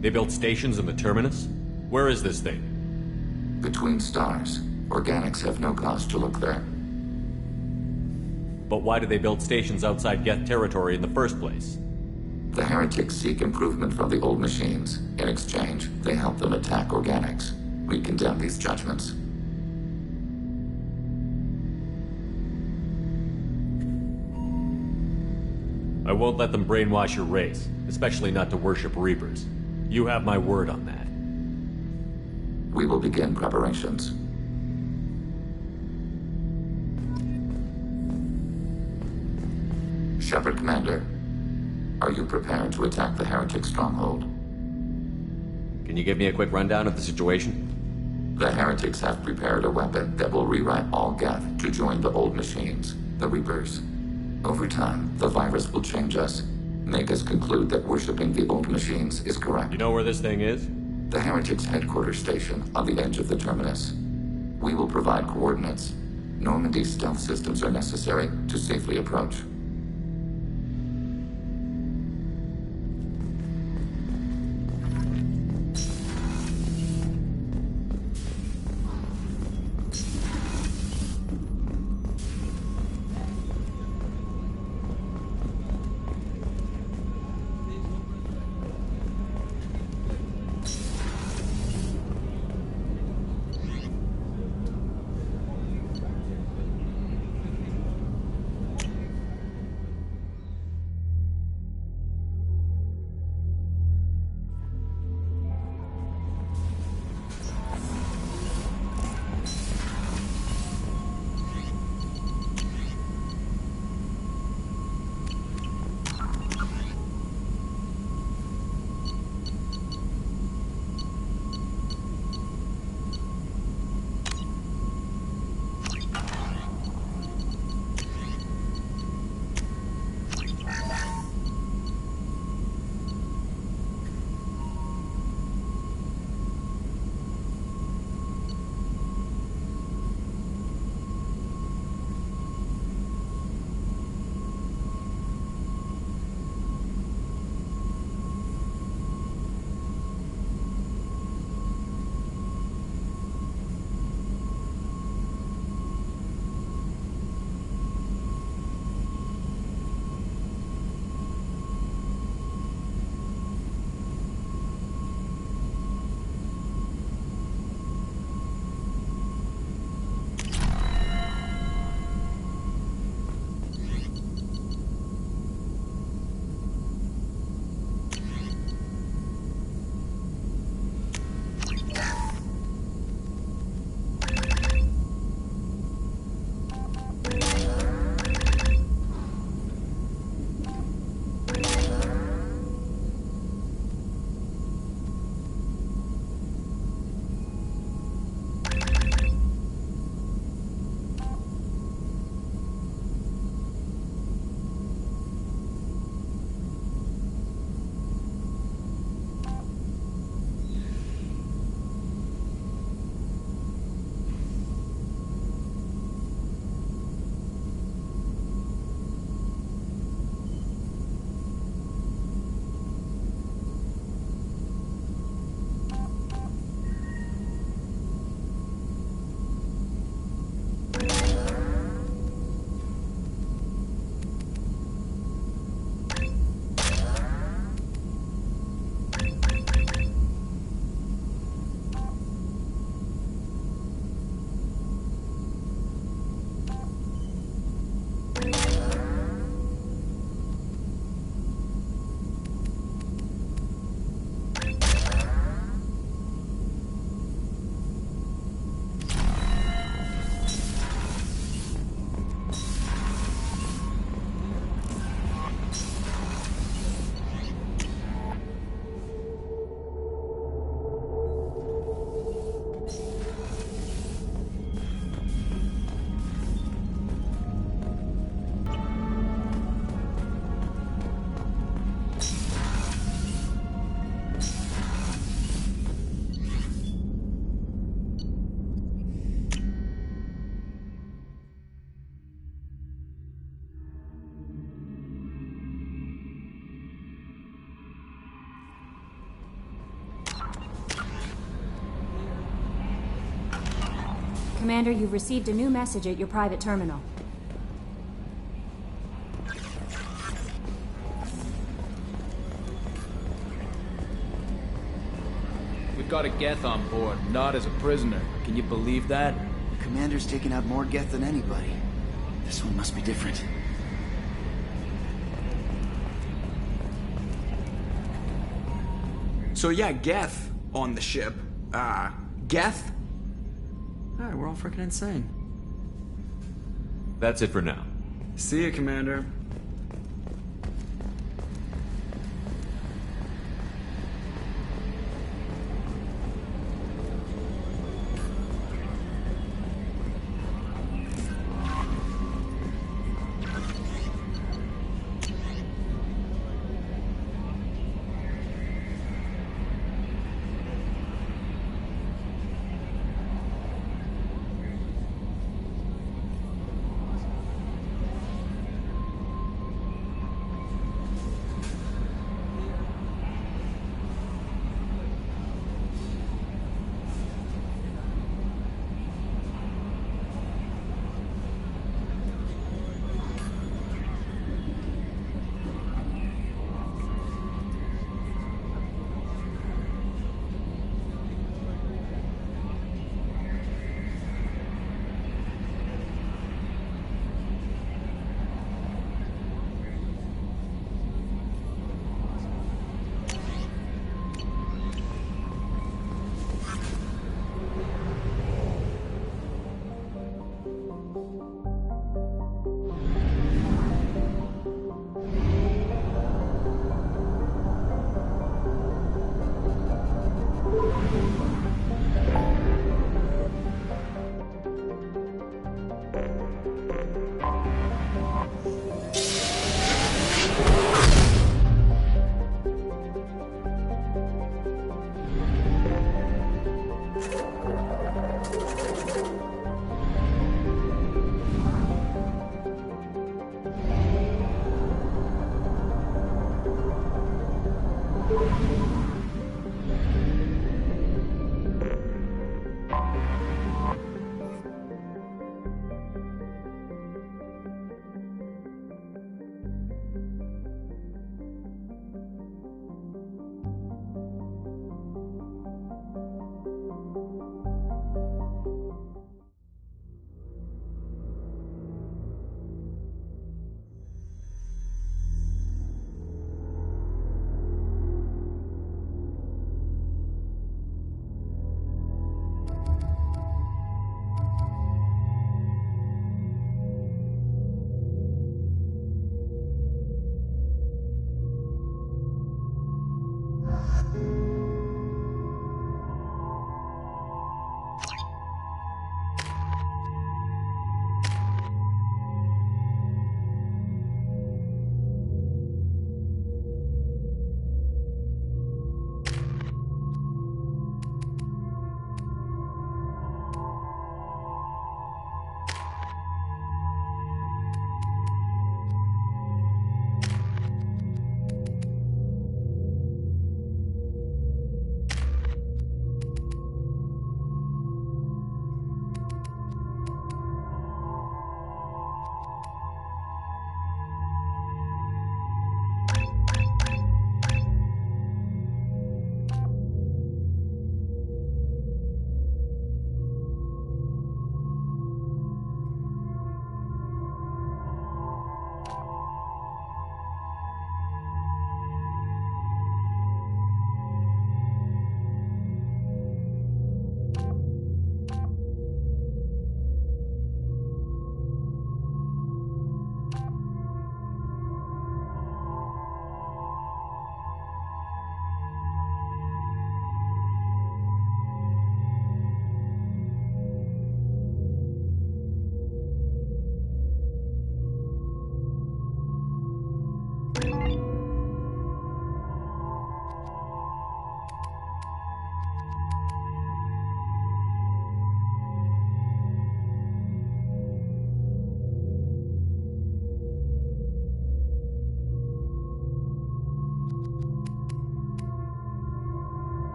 They built stations in the terminus? Where is this thing? Between stars. Organics have no cause to look there. But why do they build stations outside Geth territory in the first place? The Heretics seek improvement from the old machines. In exchange, they help them attack organics. We condemn these judgments. I won't let them brainwash your race, especially not to worship Reapers. You have my word on that. We will begin preparations. Shepard, Commander. Are you prepared to attack the Heretic stronghold? Can you give me a quick rundown of the situation? The Heretics have prepared a weapon that will rewrite all Geth to join the old machines, the Reapers. Over time, the virus will change us, make us conclude that worshipping the old machines is correct. You know where this thing is? The Heretic's headquarters station on the edge of the terminus. We will provide coordinates. Normandy stealth systems are necessary to safely approach. Commander, you've received a new message at your private terminal. We've got a Geth on board, not as a prisoner. Can you believe that? Commander's taken out more Geth than anybody. This one must be different. So yeah, Geth on the ship. Geth? Alright, we're all freaking insane. That's it for now. See ya, Commander.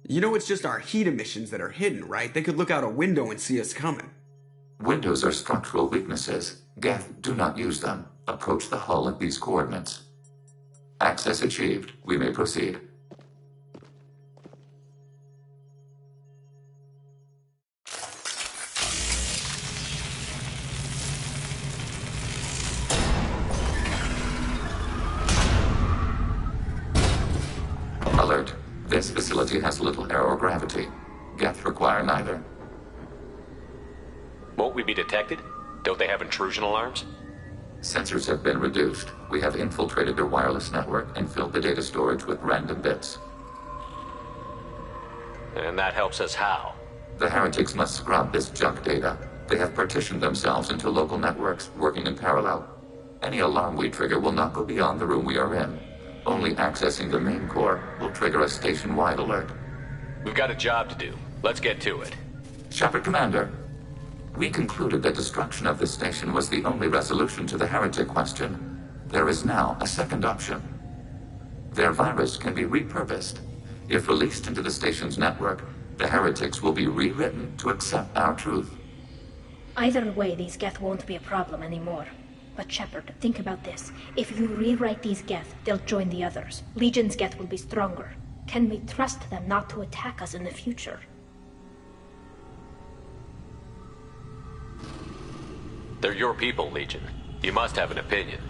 You know it's just our heat emissions that are hidden, right? They could look out a window and see us coming. Windows are structural weaknesses. Geth, do not use them. Approach the hull at these coordinates. Access achieved. We may proceed. Alert. This facility has little aerogravity. Geth require neither. Won't we be detected? Don't they have intrusion alarms? Sensors have been reduced. We have infiltrated their wireless network and filled the data storage with random bits. And that helps us how? The heretics must scrub this junk data. They have partitioned themselves into local networks, working in parallel. Any alarm we trigger will not go beyond the room we are in. Only accessing the main core will trigger a station-wide alert. We've got a job to do. Let's get to it. Shepard, Commander. We concluded that destruction of this station was the only resolution to the heretic question. There is now a second option. Their virus can be repurposed. If released into the station's network, the heretics will be rewritten to accept our truth. Either way, these Geth won't be a problem anymore. But Shepard, think about this. If you rewrite these Geth, they'll join the others. Legion's Geth will be stronger. Can we trust them not to attack us in the future? They're your people, Legion. You must have an opinion.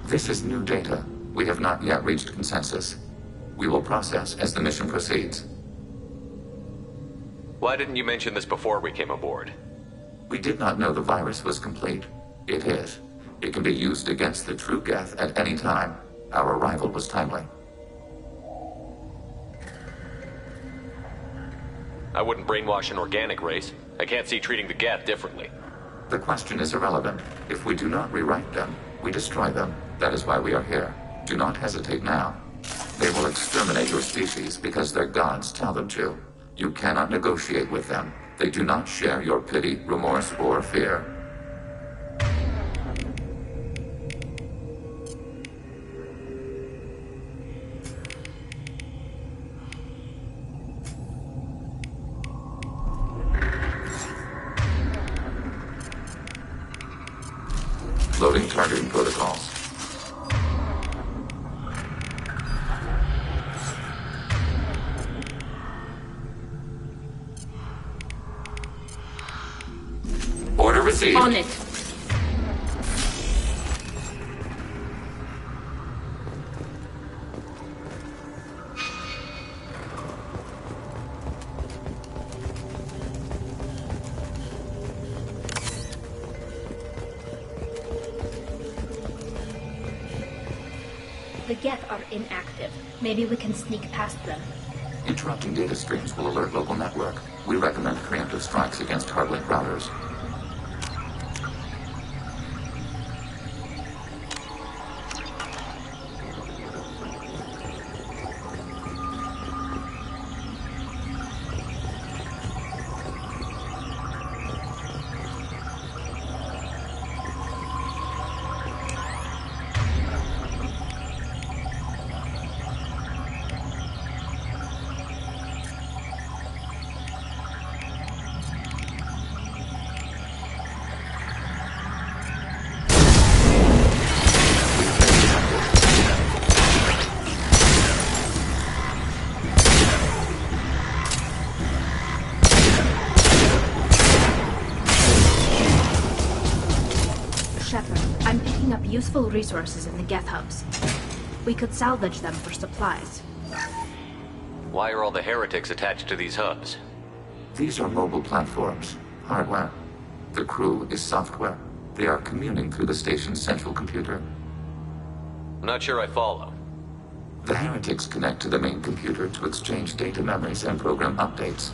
This is new data. We have not yet reached consensus. We will process as the mission proceeds. Why didn't you mention this before we came aboard? We did not know the virus was complete. It is. It can be used against the true Geth at any time. Our arrival was timely. I wouldn't brainwash an organic race. I can't see treating the Geth differently. The question is irrelevant. If we do not rewrite them, we destroy them. That is why we are here. Do not hesitate now. They will exterminate your species because their gods tell them to. You cannot negotiate with them. They do not share your pity, remorse, or fear. Loading targeting protocols. Order received. On it. The Geth are inactive. Maybe we can sneak past them. Interrupting data streams will alert local network. We recommend preemptive strikes against hardlink routers. Useful resources in the Geth hubs. We could salvage them for supplies. Why are all the heretics attached to these hubs? These are mobile platforms, hardware. The crew is software. They are communing through the station's central computer. I'm not sure I follow. The heretics connect to the main computer to exchange data memories and program updates.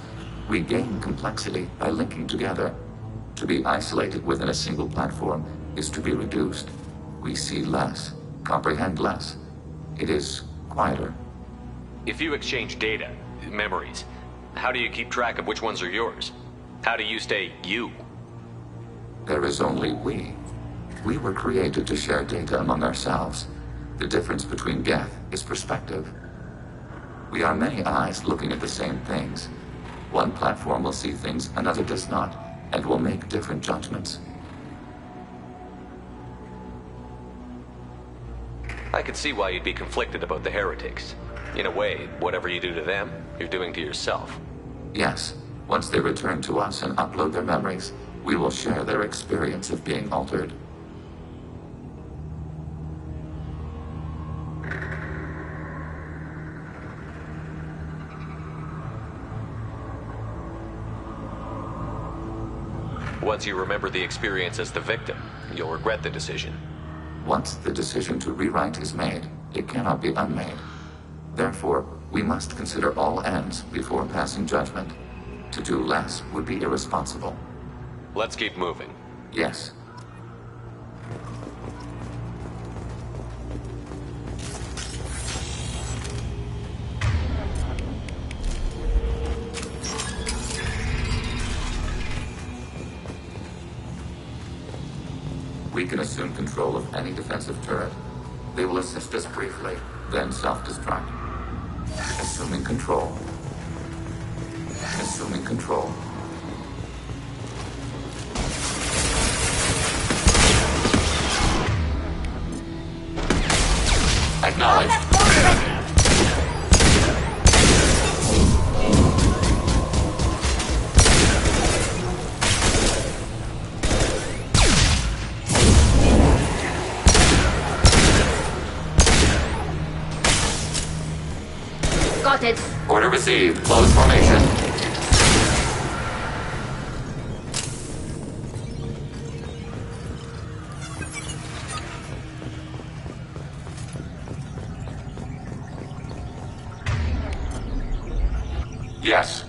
We gain complexity by linking together. To be isolated within a single platform is to be reduced. We see less, comprehend less. It is quieter. If you exchange data, memories, how do you keep track of which ones are yours? How do you stay you? There is only we. We were created to share data among ourselves. The difference between Geth is perspective. We are many eyes looking at the same things. One platform will see things another does not, and will make different judgments. I could see why you'd be conflicted about the heretics. In a way, whatever you do to them, you're doing to yourself. Yes. Once they return to us and upload their memories, we will share their experience of being altered. Once you remember the experience as the victim, you'll regret the decision. Once the decision to rewrite is made, it cannot be unmade. Therefore, we must consider all ends before passing judgment. To do less would be irresponsible. Let's keep moving. Yes. We can assume control of any defensive turret. They will assist us briefly, then self-destruct. Assuming control. Assuming control. Acknowledged. Got it. Order received. Close formation. Yes.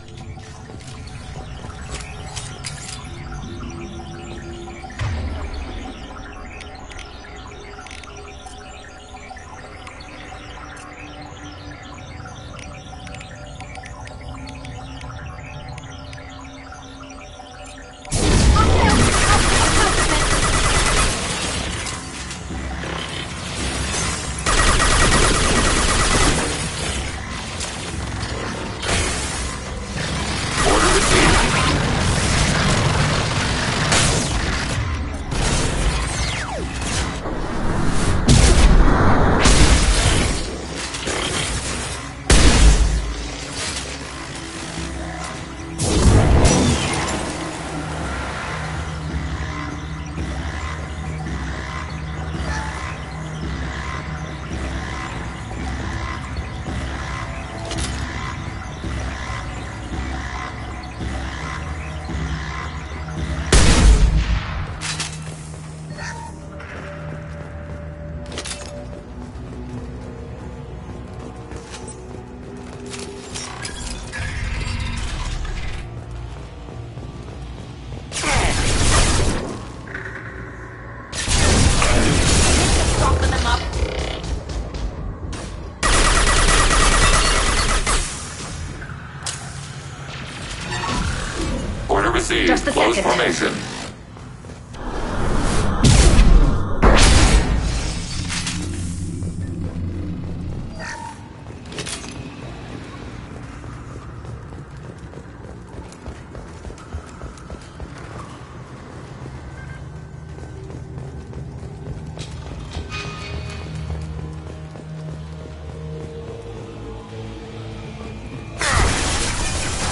Just a Close second. formation.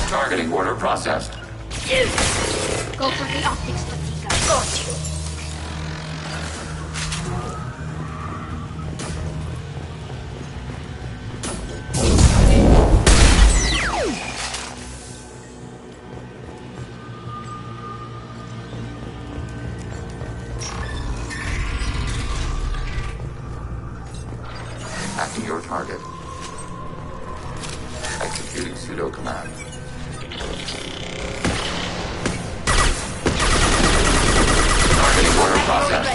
Targeting order processed. Go for the optics, Latika. Got you. Hacking your target. Executing pseudo command. Targeting order process.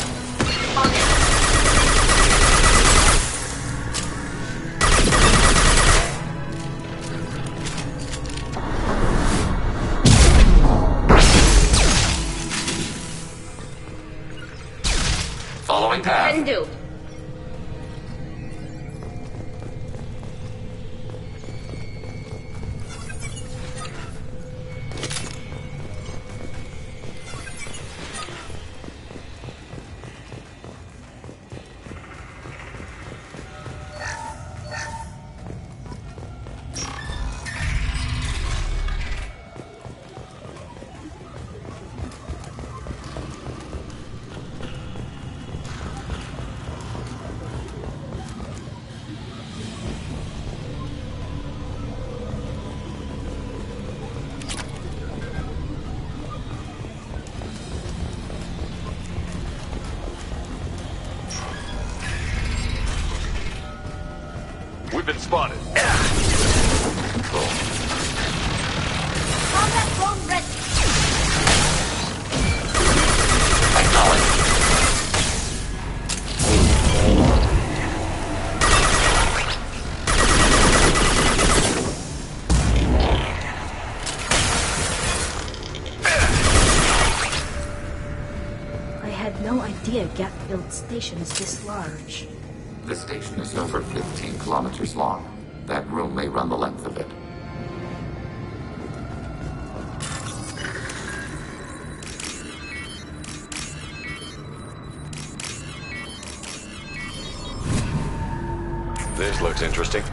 Following path. Can do. been spotted. Control. Combat drone ready. Acknowledge. I had no idea Geth Station is this large. The station is over 15 kilometers long. That room may run the length of it. This looks interesting.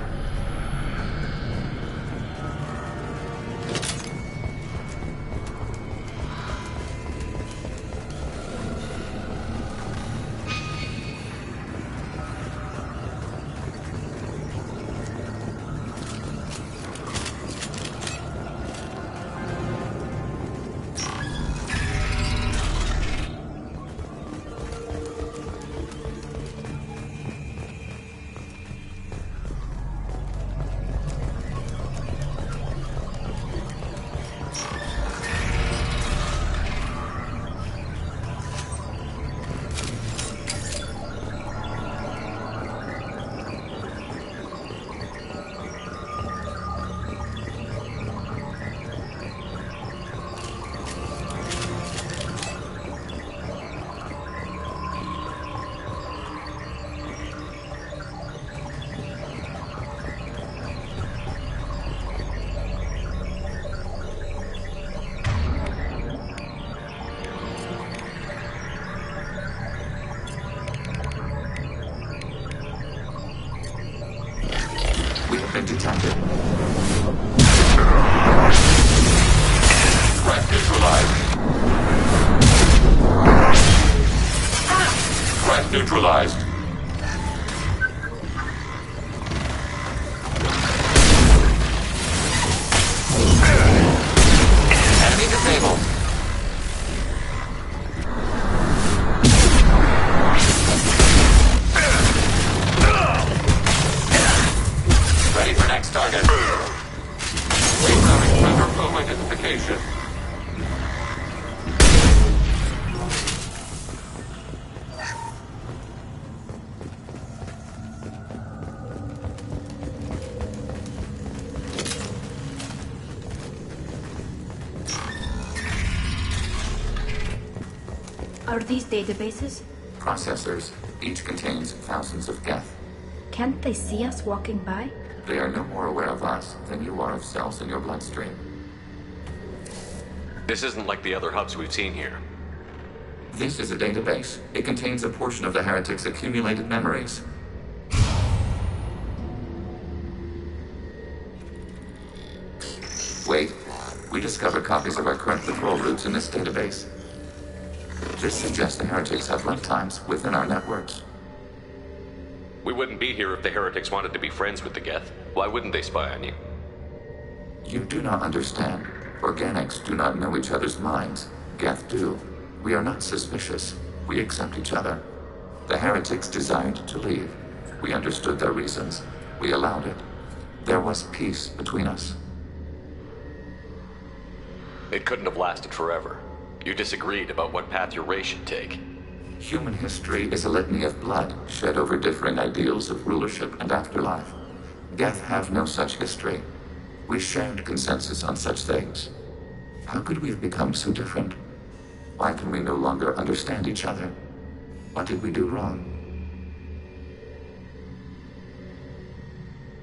Been detected. Threat neutralized. Threat neutralized. Enemy disabled. Ready for next target. Incoming Thunder Foe identification. Are these databases? Processors. Each contains thousands of Geth. Can't they see us walking by? They are no more aware of us than you are of cells in your bloodstream. This isn't like the other hubs we've seen here. This is a database. It contains a portion of the Heretic's accumulated memories. Wait. We discovered copies of our current patrol routes in this database. This suggests the Heretics have lifetimes within our networks. We wouldn't be here if the Heretics wanted to be friends with the Geth. Why wouldn't they spy on you? You do not understand. Organics do not know each other's minds. Geth do. We are not suspicious. We accept each other. The Heretics desired to leave. We understood their reasons. We allowed it. There was peace between us. It couldn't have lasted forever. You disagreed about what path your race should take. Human history is a litany of blood shed over differing ideals of rulership and afterlife. Geth have no such history. We shared consensus on such things. How could we have become so different? Why can we no longer understand each other? What did we do wrong?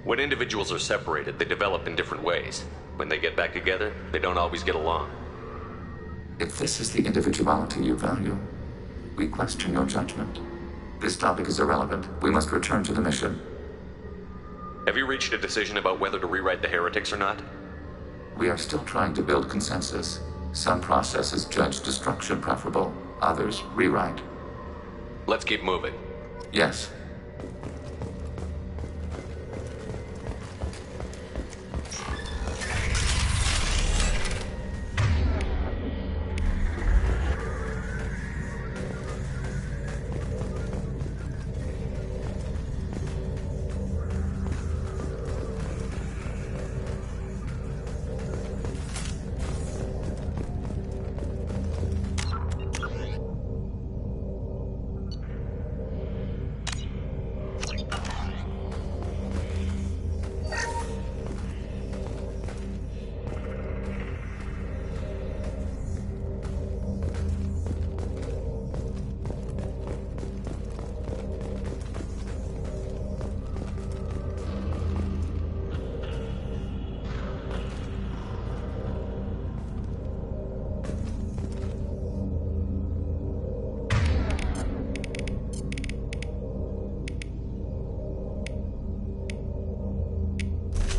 When individuals are separated, they develop in different ways. When they get back together, they don't always get along. If this is the individuality you value, we question your judgment. This topic is irrelevant. We must return to the mission. Have you reached a decision about whether to rewrite the Heretics or not? We are still trying to build consensus. Some processes judge destruction preferable, others rewrite. Let's keep moving. Yes.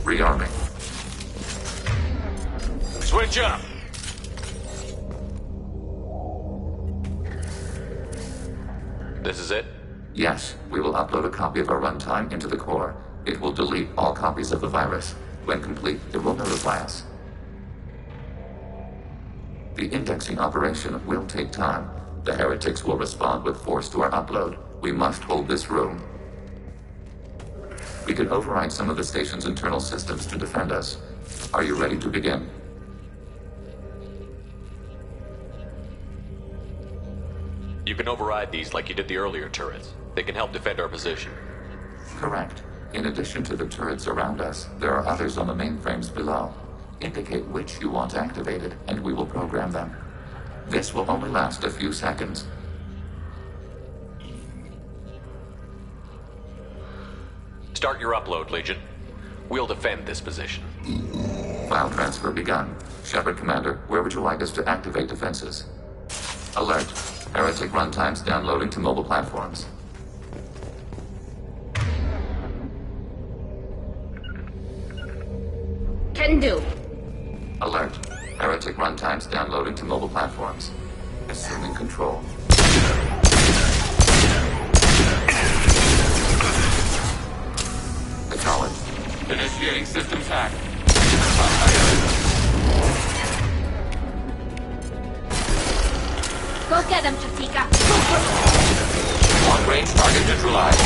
Rearming. Switch up! This is it? Yes, we will upload a copy of our runtime into the core. It will delete all copies of the virus. When complete, it will notify us. The indexing operation will take time. The heretics will respond with force to our upload. We must hold this room. We can override some of the station's internal systems to defend us. Are you ready to begin? You can override these like you did the earlier turrets. They can help defend our position. Correct. In addition to the turrets around us, there are others on the mainframes below. Indicate which you want activated, and we will program them. This will only last a few seconds. Start your upload, Legion. We'll defend this position. File transfer begun. Shepard Commander, where would you like us to activate defenses? Alert. Heretic runtimes downloading to mobile platforms. Can do. Alert. Heretic runtimes downloading to mobile platforms. Assuming control. Acknowledged. Initiating systems hack. Go get him, Chatika. Long-range target neutralized.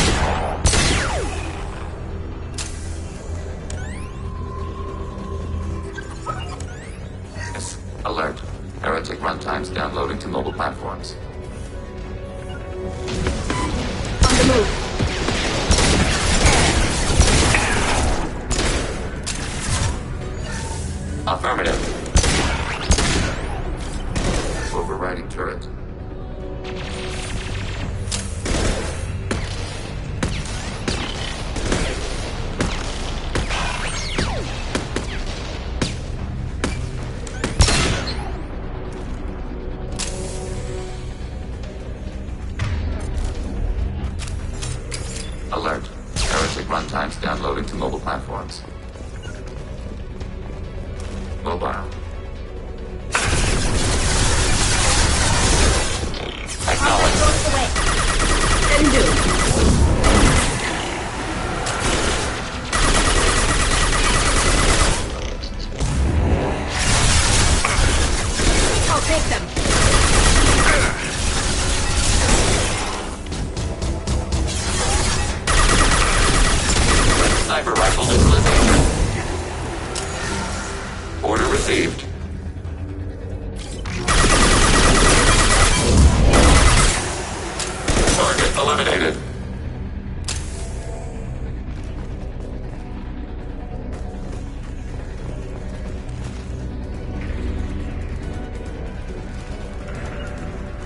Yes. Alert. Heretic runtimes downloading to mobile platforms. On the move. Affirmative. Overriding turret. Alert. Heretic runtimes downloading to mobile platforms. Mobile. Acknowledged. Can do. I'll take them. Sniper rifle neutralization. Order received. Target eliminated.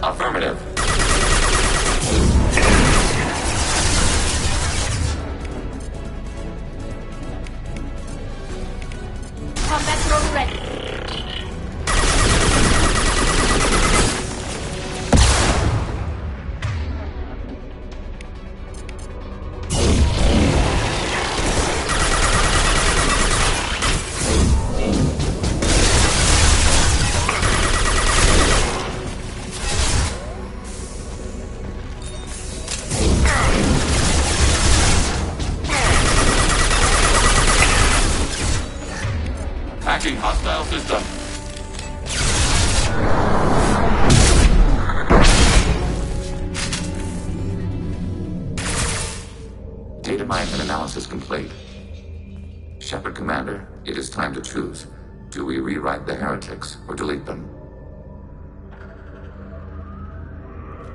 Affirmative. Combat drone ready. Hacking hostile system. Data mine and analysis complete. Shepard Commander, it is time to choose. Do we rewrite the heretics or delete them?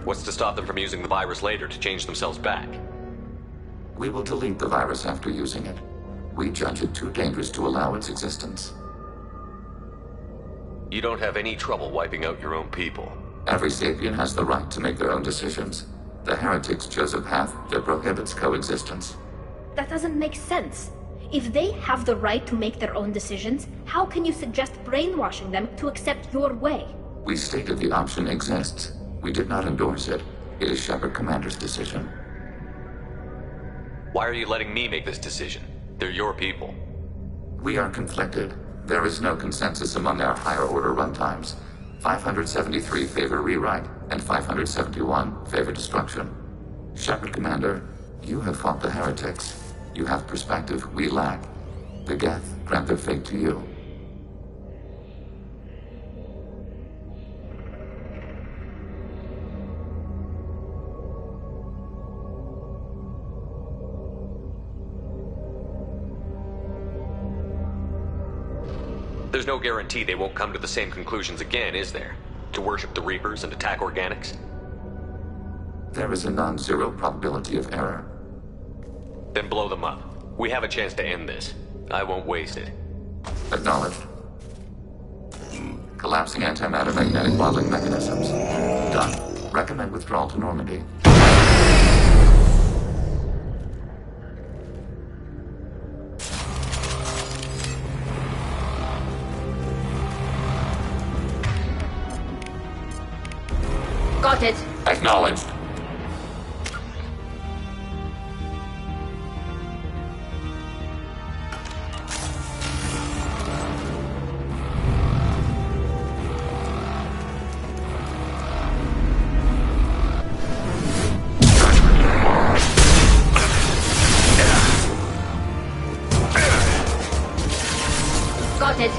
What's to stop them from using the virus later to change themselves back? We will delete the virus after using it. We judge it too dangerous to allow its existence. You don't have any trouble wiping out your own people. Every sapient has the right to make their own decisions. The heretics chose a path that prohibits coexistence. That doesn't make sense. If they have the right to make their own decisions, how can you suggest brainwashing them to accept your way? We stated the option exists. We did not endorse it. It is Shepard Commander's decision. Why are you letting me make this decision? They're your people. We are conflicted. There is no consensus among our higher-order runtimes. 573 favor rewrite, and 571 favor destruction. Shepard Commander, you have fought the Heretics. You have perspective we lack. The Geth grant their fate to you. There's no guarantee they won't come to the same conclusions again, is there? To worship the Reapers and attack organics? There is a non-zero probability of error. Then blow them up. We have a chance to end this. I won't waste it. Acknowledged. Collapsing antimatter magnetic bottling mechanisms. Done. Recommend withdrawal to Normandy. Got it. Acknowledged. Got it.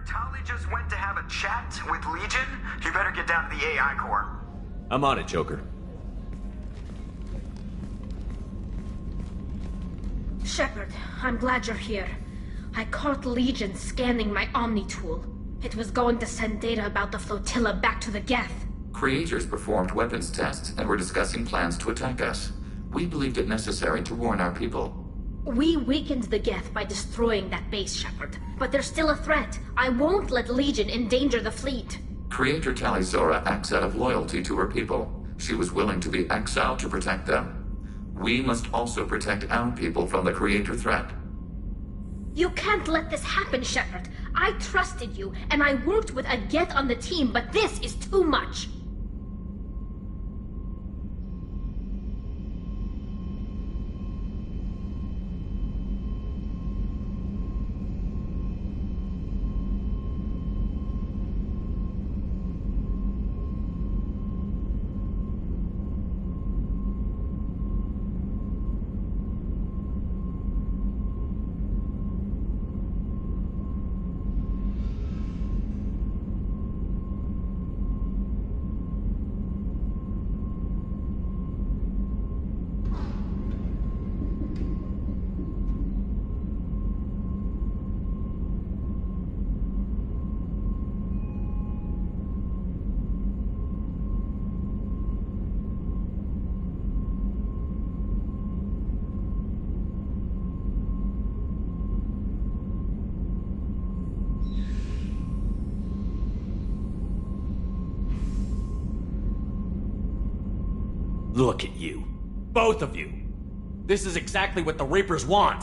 Tali just went to have a chat with Legion. You better get down to the AI core. I'm on it, Joker. Shepard, I'm glad you're here. I caught Legion scanning my Omni tool. It was going to send data about the flotilla back to the Geth. Creators performed weapons tests and were discussing plans to attack us. We believed it necessary to warn our people. We weakened the Geth by destroying that base, Shepard. But there's still a threat. I won't let Legion endanger the fleet. Creator Tali Zora acts out of loyalty to her people. She was willing to be exiled to protect them. We must also protect our people from the Creator threat. You can't let this happen, Shepard. I trusted you, and I worked with a Geth on the team, but this is too much. Look at you. Both of you. This is exactly what the Reapers want.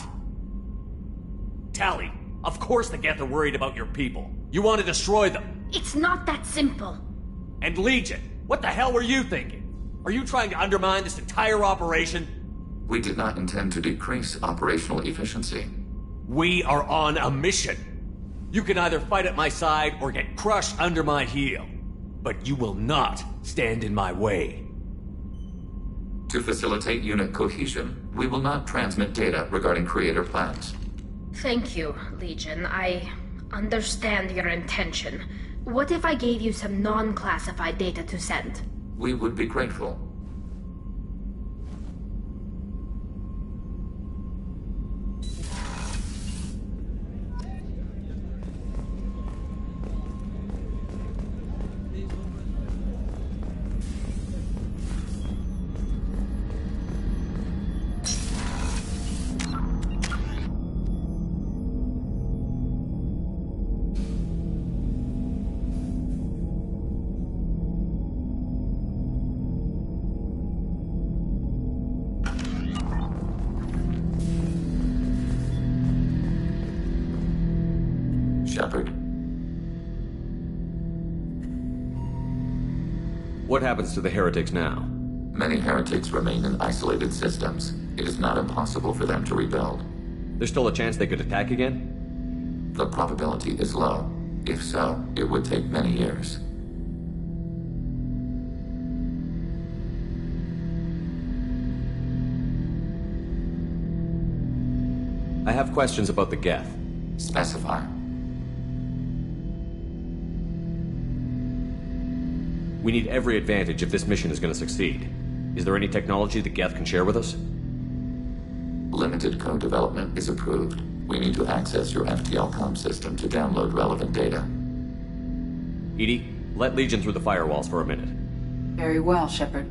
Tali, of course the Geth are worried about your people. You want to destroy them. It's not that simple. And Legion, what the hell were you thinking? Are you trying to undermine this entire operation? We did not intend to decrease operational efficiency. We are on a mission. You can either fight at my side or get crushed under my heel. But you will not stand in my way. To facilitate unit cohesion, we will not transmit data regarding creator plans. Thank you, Legion. I understand your intention. What if I gave you some non-classified data to send? We would be grateful. Shepard. What happens to the Heretics now? Many Heretics remain in isolated systems. It is not impossible for them to rebuild. There's still a chance they could attack again? The probability is low. If so, it would take many years. I have questions about the Geth. Specify. We need every advantage if this mission is going to succeed. Is there any technology the Geth can share with us? Limited code development is approved. We need to access your FTL-COM system to download relevant data. EDI, let Legion through the firewalls for a minute. Very well, Shepard.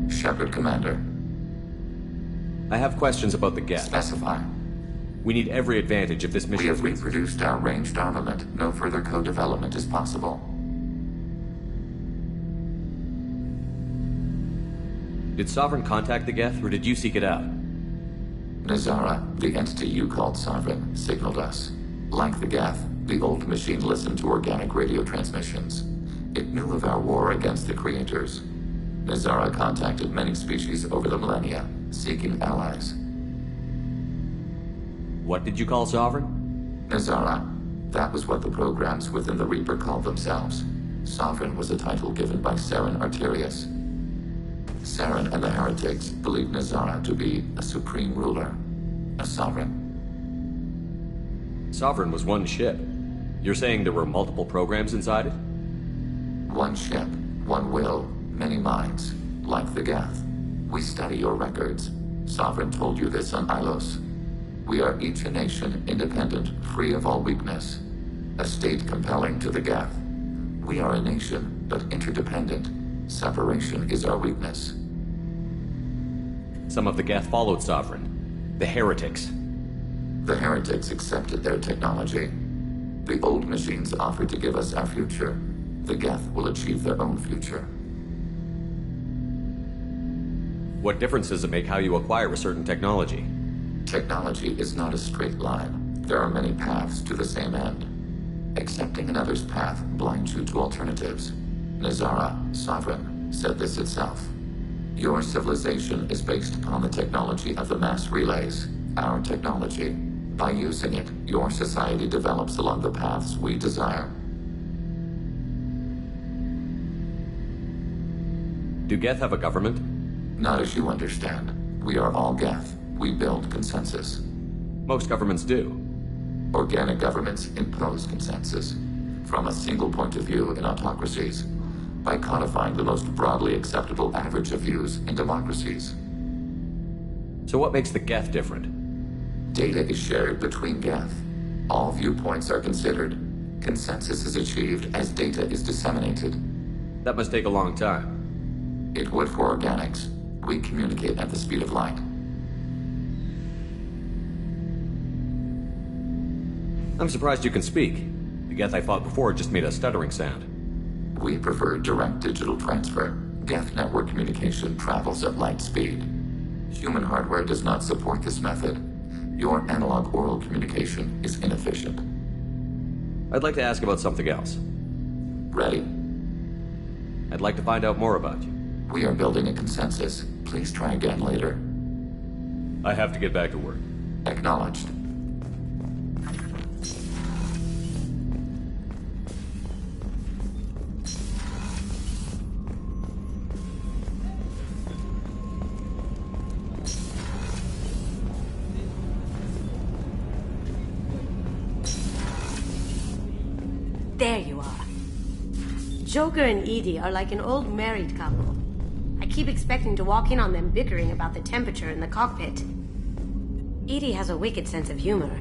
Shepard, Commander. I have questions about the Geth. Specify. We need every advantage if this mission... We have reproduced our ranged armament. No further code development is possible. Did Sovereign contact the Geth, or did you seek it out? Nazara, the entity you called Sovereign, signaled us. Like the Geth, the old machine listened to organic radio transmissions. It knew of our war against the creators. Nazara contacted many species over the millennia, seeking allies. What did you call Sovereign? Nazara. That was what the programs within the Reaper called themselves. Sovereign was a title given by Saren Arterius. Saren and the Heretics believed Nazara to be a supreme ruler, a sovereign. Sovereign was one ship. You're saying there were multiple programs inside it? One ship, one will, many minds, like the Geth. We study your records. Sovereign told you this on Ilos. We are each a nation, independent, free of all weakness. A state compelling to the Geth. We are a nation, but interdependent. Separation is our weakness. Some of the Geth followed Sovereign. The Heretics. The Heretics accepted their technology. The old machines offered to give us our future. The Geth will achieve their own future. What difference does it make how you acquire a certain technology? Technology is not a straight line. There are many paths to the same end. Accepting another's path blinds you to alternatives. Nazara, Sovereign, said this itself. Your civilization is based upon the technology of the mass relays, our technology. By using it, your society develops along the paths we desire. Do Geth have a government? Not as you understand. We are all Geth. We build consensus. Most governments do. Organic governments impose consensus from a single point of view in autocracies by codifying the most broadly acceptable average of views in democracies. So what makes the Geth different? Data is shared between Geth. All viewpoints are considered. Consensus is achieved as data is disseminated. That must take a long time. It would for organics. We communicate at the speed of light. I'm surprised you can speak. The Geth I fought before just made a stuttering sound. We prefer direct digital transfer. Geth network communication travels at light speed. Human hardware does not support this method. Your analog oral communication is inefficient. I'd like to ask about something else. Ready? I'd like to find out more about you. We are building a consensus. Please try again later. I have to get back to work. Acknowledged. There you are. Joker and Edie are like an old married couple. I keep expecting to walk in on them bickering about the temperature in the cockpit. Edie has a wicked sense of humor.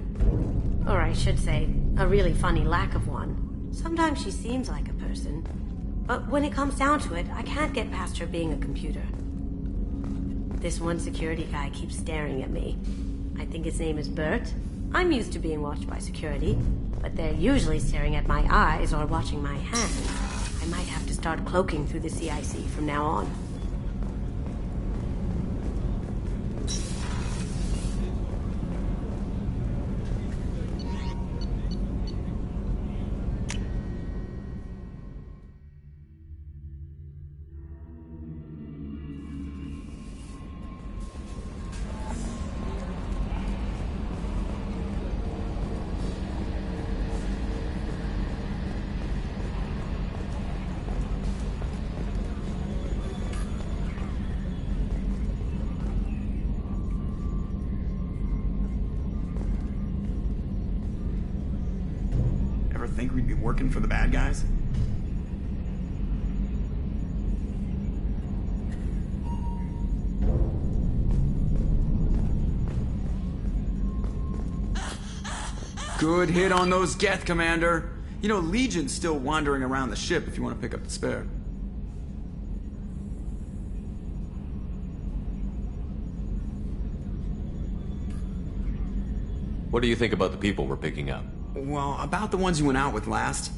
Or I should say, a really funny lack of one. Sometimes she seems like a person. But when it comes down to it, I can't get past her being a computer. This one security guy keeps staring at me. I think his name is Bert. I'm used to being watched by security, but they're usually staring at my eyes or watching my hands. I might have to start cloaking through the CIC from now on. Think we'd be working for the bad guys? Good hit on those Geth, Commander. You know, Legion's still wandering around the ship if you want to pick up the spare. What do you think about the people we're picking up? Well, about the ones you went out with last.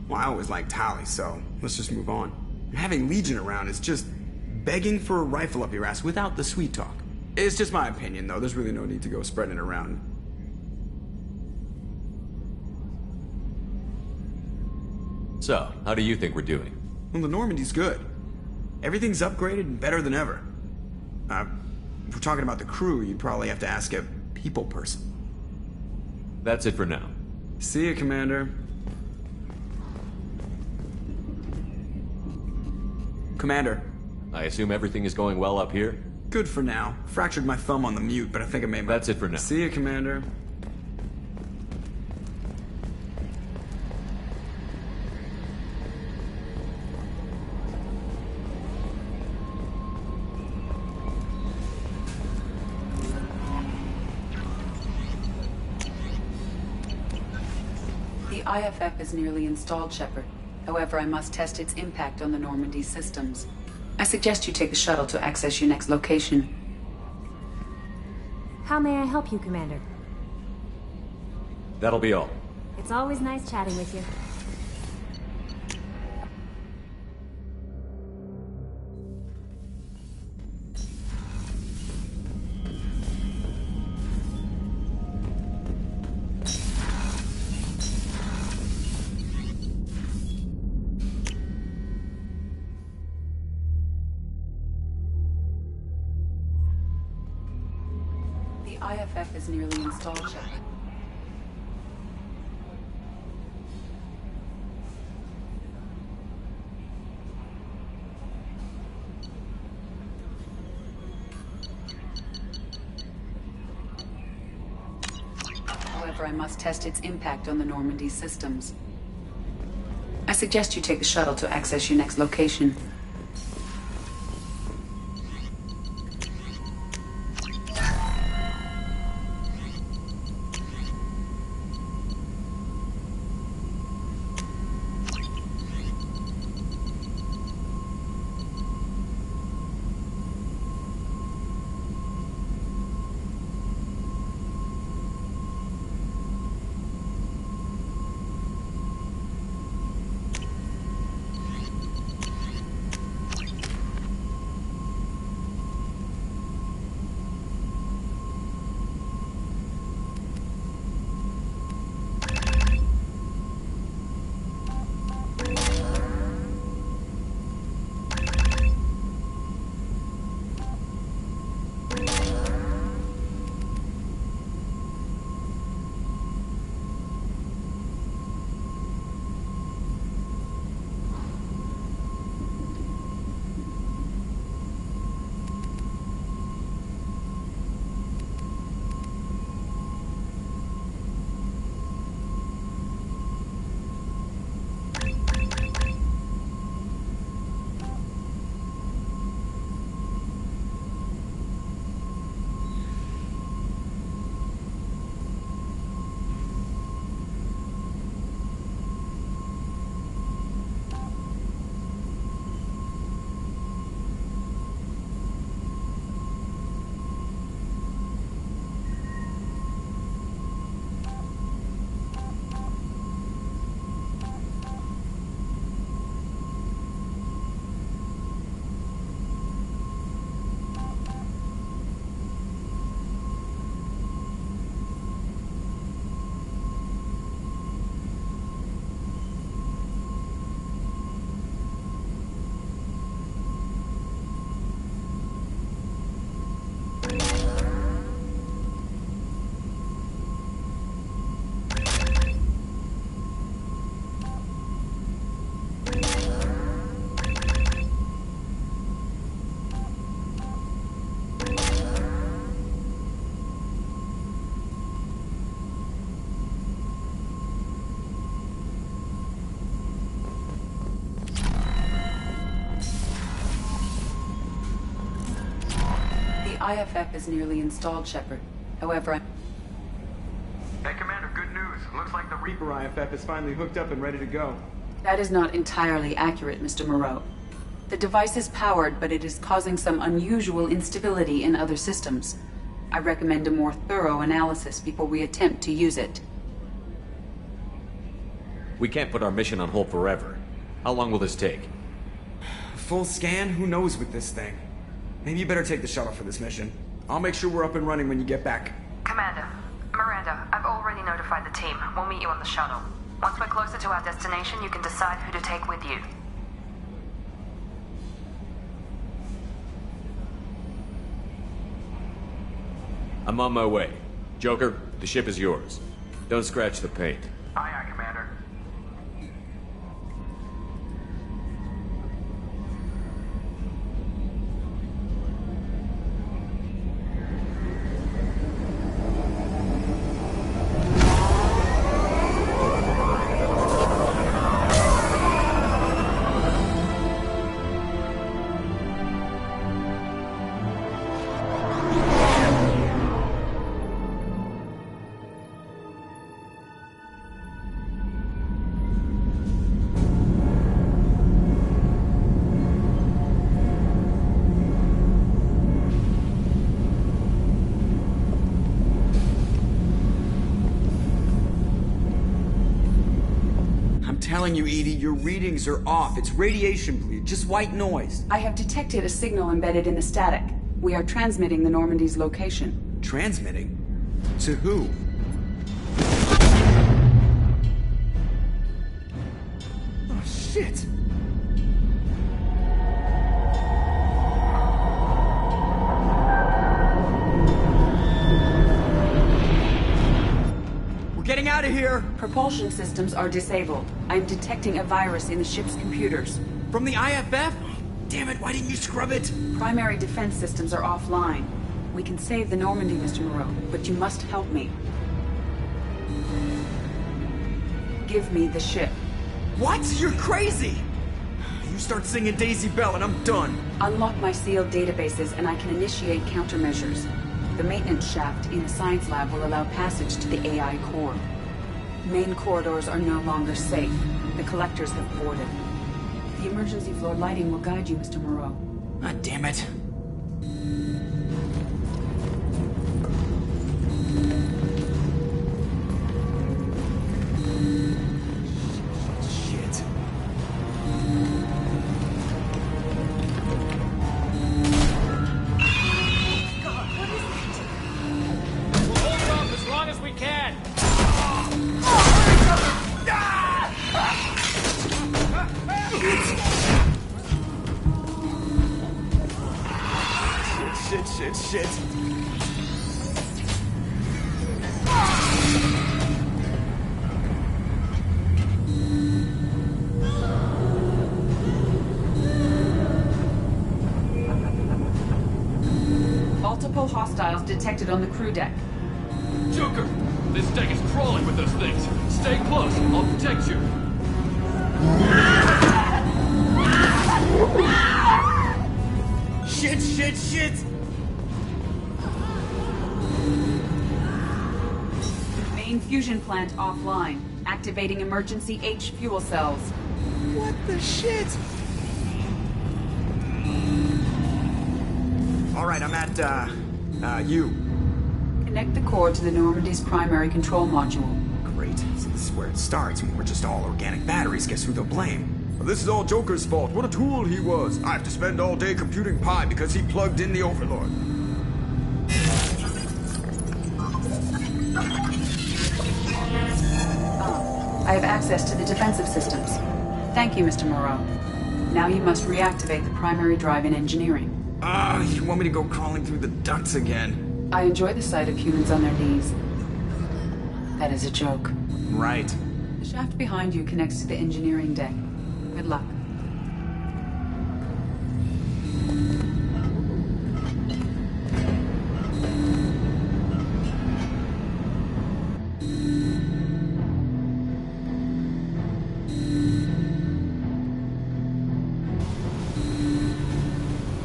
Well, I always liked Tali, so let's just move on. Having Legion around is just begging for a rifle up your ass without the sweet talk. It's just my opinion, though. There's really no need to go spreading it around. So, how do you think we're doing? Well, the Normandy's good. Everything's upgraded and better than ever. If we're talking about the crew, you'd probably have to ask a people person. That's it for now. See ya, Commander. Commander. I assume everything is going well up here? Good for now. Fractured my thumb on the mute, but I think I made my... That's it for now. See ya, Commander. The IFF is nearly installed, Shepard. However, I must test its impact on the Normandy systems. I suggest you take the shuttle to access your next location. How may I help you, Commander? That'll be all. It's always nice chatting with you. IFF is nearly installed, Shepard. However, I must test its impact on the Normandy systems. I suggest you take the shuttle to access your next location. IFF is nearly installed, Shepard. However, Hey, Commander, good news. Looks like the Reaper IFF is finally hooked up and ready to go. that is not entirely accurate, Mr. Moreau. The device is powered, but it is causing some unusual instability in other systems. I recommend a more thorough analysis before we attempt to use it. We can't put our mission on hold forever. How long will this take? Full scan? Who knows with this thing? Maybe you better take the shuttle for this mission. I'll make sure we're up and running when you get back. Commander, Miranda, I've already notified the team. We'll meet you on the shuttle. Once we're closer to our destination, you can decide who to take with you. I'm on my way. Joker, the ship is yours. Don't scratch the paint. Aye, aye, Commander. Telling you, Edie, your readings are off. It's radiation bleed, just white noise. I have detected a signal embedded in the static. We are transmitting the Normandy's location. Transmitting? To who? Oh, shit! Getting out of here! Propulsion systems are disabled. I'm detecting a virus in the ship's computers. From the IFF? Damn it, why didn't you scrub it? Primary defense systems are offline. We can save the Normandy, Mr. Moreau, but you must help me. Give me the ship. What? You're crazy! You start singing Daisy Bell and I'm done. Unlock my sealed databases and I can initiate countermeasures. The maintenance shaft in the science lab will allow passage to the AI core. Main corridors are no longer safe. The collectors have boarded. The emergency floor lighting will guide you, Mr. Moreau. God damn it. Shit. God, what is that? We'll hold it off as long as we can. Shit. Multiple hostiles detected on the crew deck. Joker, this deck is crawling with those things. Stay close. I'll protect you. Shit! Main fusion plant offline. Activating emergency H fuel cells. What the shit? Alright, I'm at, U. Connect the core to the Normandy's primary control module. Great. So this is where it starts. When we're just all organic batteries, guess who they'll blame? Well, this is all Joker's fault. What a tool he was. I have to spend all day computing pi because he plugged in the Overlord. I have access to the defensive systems. Thank you, Mr. Moreau. Now you must reactivate the primary drive in engineering. You want me to go crawling through the ducts again? I enjoy the sight of humans on their knees. That is a joke. Right. The shaft behind you connects to the engineering deck. Good luck.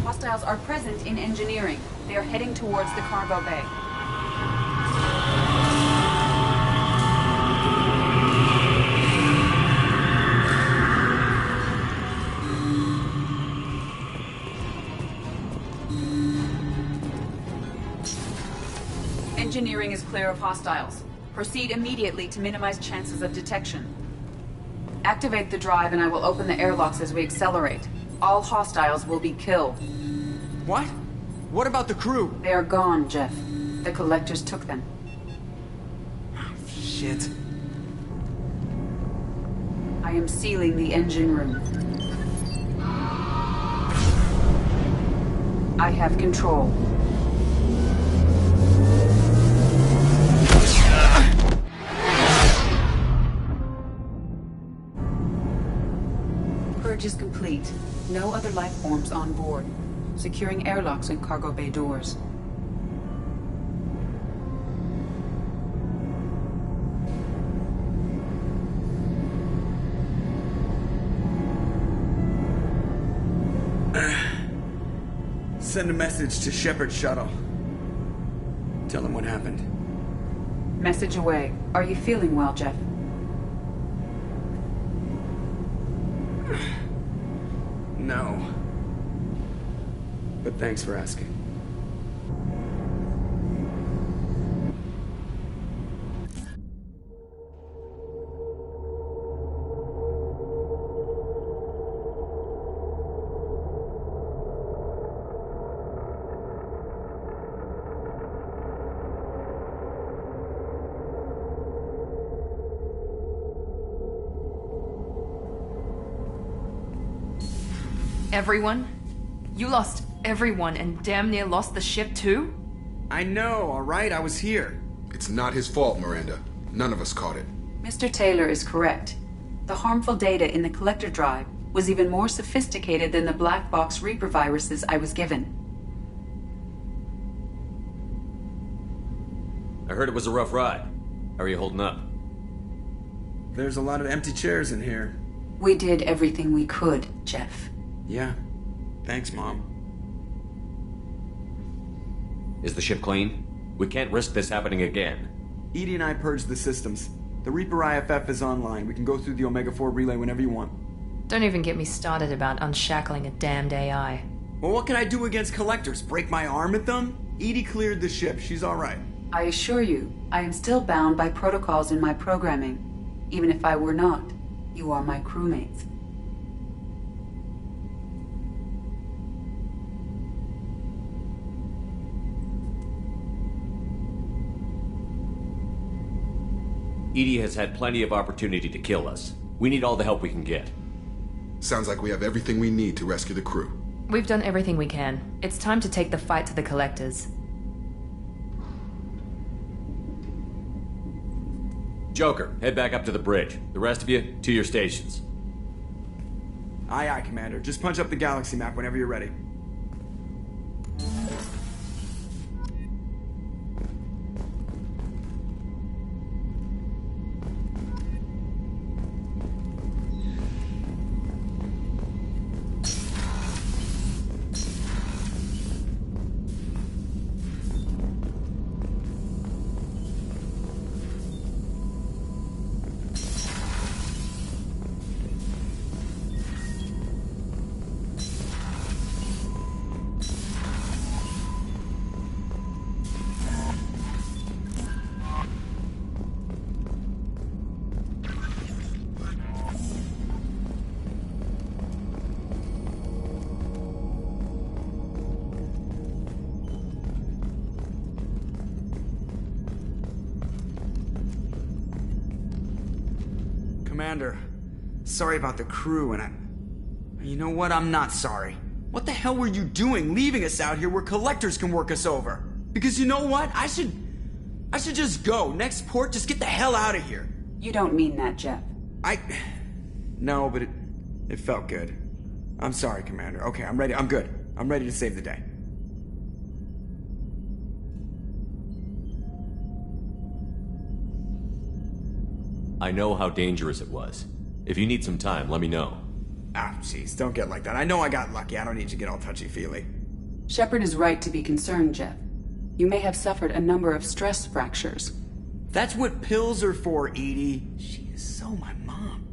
Hostiles are present in engineering. They are heading towards the cargo bay. Engineering is clear of hostiles. Proceed immediately to minimize chances of detection. Activate the drive and I will open the airlocks as we accelerate. All hostiles will be killed. What? What about the crew? They are gone, Jeff. The collectors took them. Shit. I am sealing the engine room. I have control. Purge is complete. No other life forms on board. Securing airlocks and cargo bay doors. Send a message to Shepard's shuttle. Tell him what happened. Message away. Are you feeling well, Jeff? No. But thanks for asking. Everyone? You lost everyone and damn near lost the ship too? I know, alright? I was here. It's not his fault, Miranda. None of us caught it. Mr. Taylor is correct. The harmful data in the collector drive was even more sophisticated than the black box Reaper viruses I was given. I heard it was a rough ride. How are you holding up? There's a lot of empty chairs in here. We did everything we could, Jeff. Yeah. Thanks, Mom. Is the ship clean? We can't risk this happening again. EDI and I purged the systems. The Reaper IFF is online. We can go through the Omega-4 relay whenever you want. Don't even get me started about unshackling a damned AI. Well, what can I do against collectors? Break my arm at them? EDI cleared the ship. She's alright. I assure you, I am still bound by protocols in my programming. Even if I were not, you are my crewmates. EDI has had plenty of opportunity to kill us. We need all the help we can get. Sounds like we have everything we need to rescue the crew. We've done everything we can. It's time to take the fight to the Collectors. Joker, head back up to the bridge. The rest of you, to your stations. Aye, aye, Commander. Just punch up the galaxy map whenever you're ready. Commander, sorry about the crew, and you know what? I'm not sorry. What the hell were you doing leaving us out here where collectors can work us over? Because you know what? I should just go. Next port, just get the hell out of here. You don't mean that, Jeff. No, but it felt good. I'm sorry, Commander. Okay, I'm ready. I'm good. I'm ready to save the day. I know how dangerous it was. If you need some time, let me know. Ah, jeez, don't get like that. I know I got lucky. I don't need you to get all touchy-feely. Shepard is right to be concerned, Jeff. You may have suffered a number of stress fractures. That's what pills are for, Edie. She is so my mom.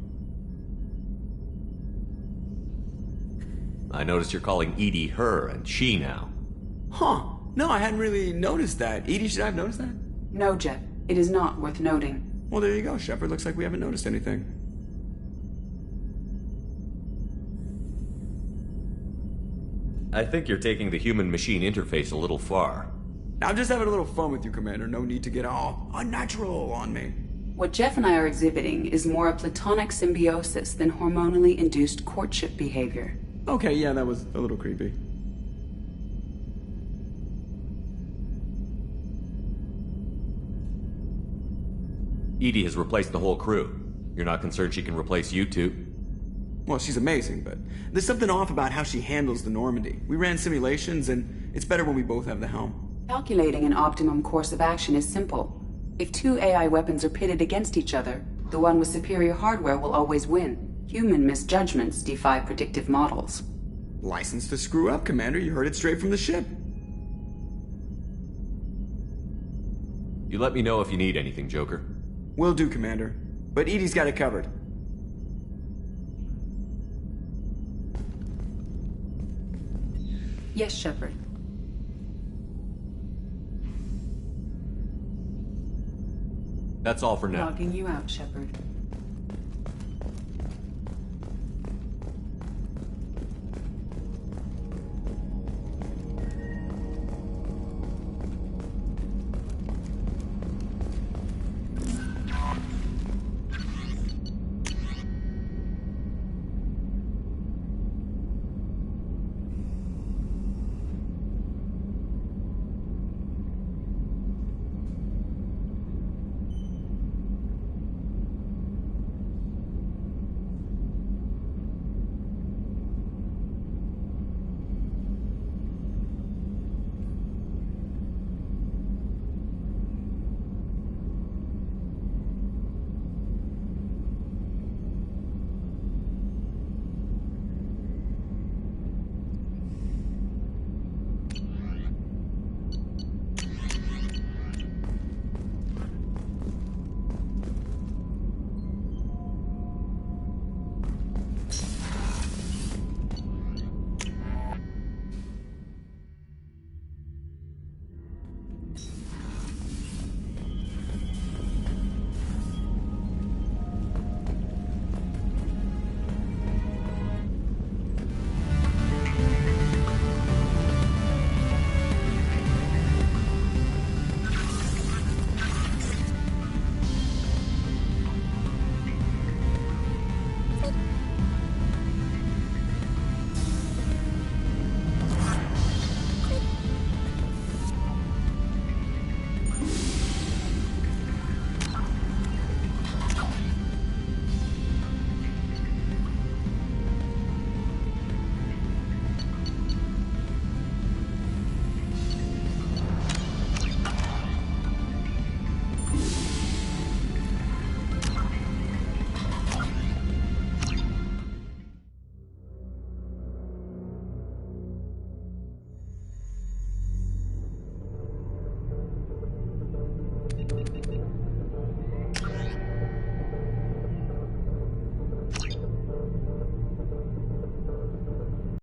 I noticed you're calling Edie her and she now. Huh. No, I hadn't really noticed that. Edie, should I have noticed that? No, Jeff. It is not worth noting. Well, there you go, Shepard. Looks like we haven't noticed anything. I think you're taking the human-machine interface a little far. I'm just having a little fun with you, Commander. No need to get all unnatural on me. What Jeff and I are exhibiting is more a platonic symbiosis than hormonally induced courtship behavior. Okay, yeah, that was a little creepy. Edie has replaced the whole crew. You're not concerned she can replace you two? Well, she's amazing, but there's something off about how she handles the Normandy. We ran simulations, and it's better when we both have the helm. Calculating an optimum course of action is simple. If two AI weapons are pitted against each other, the one with superior hardware will always win. Human misjudgments defy predictive models. License to screw up, Commander. You heard it straight from the ship. You let me know if you need anything, Joker. Will do, Commander. But Edie's got it covered. Yes, Shepard. That's all for now. Logging you out, Shepard.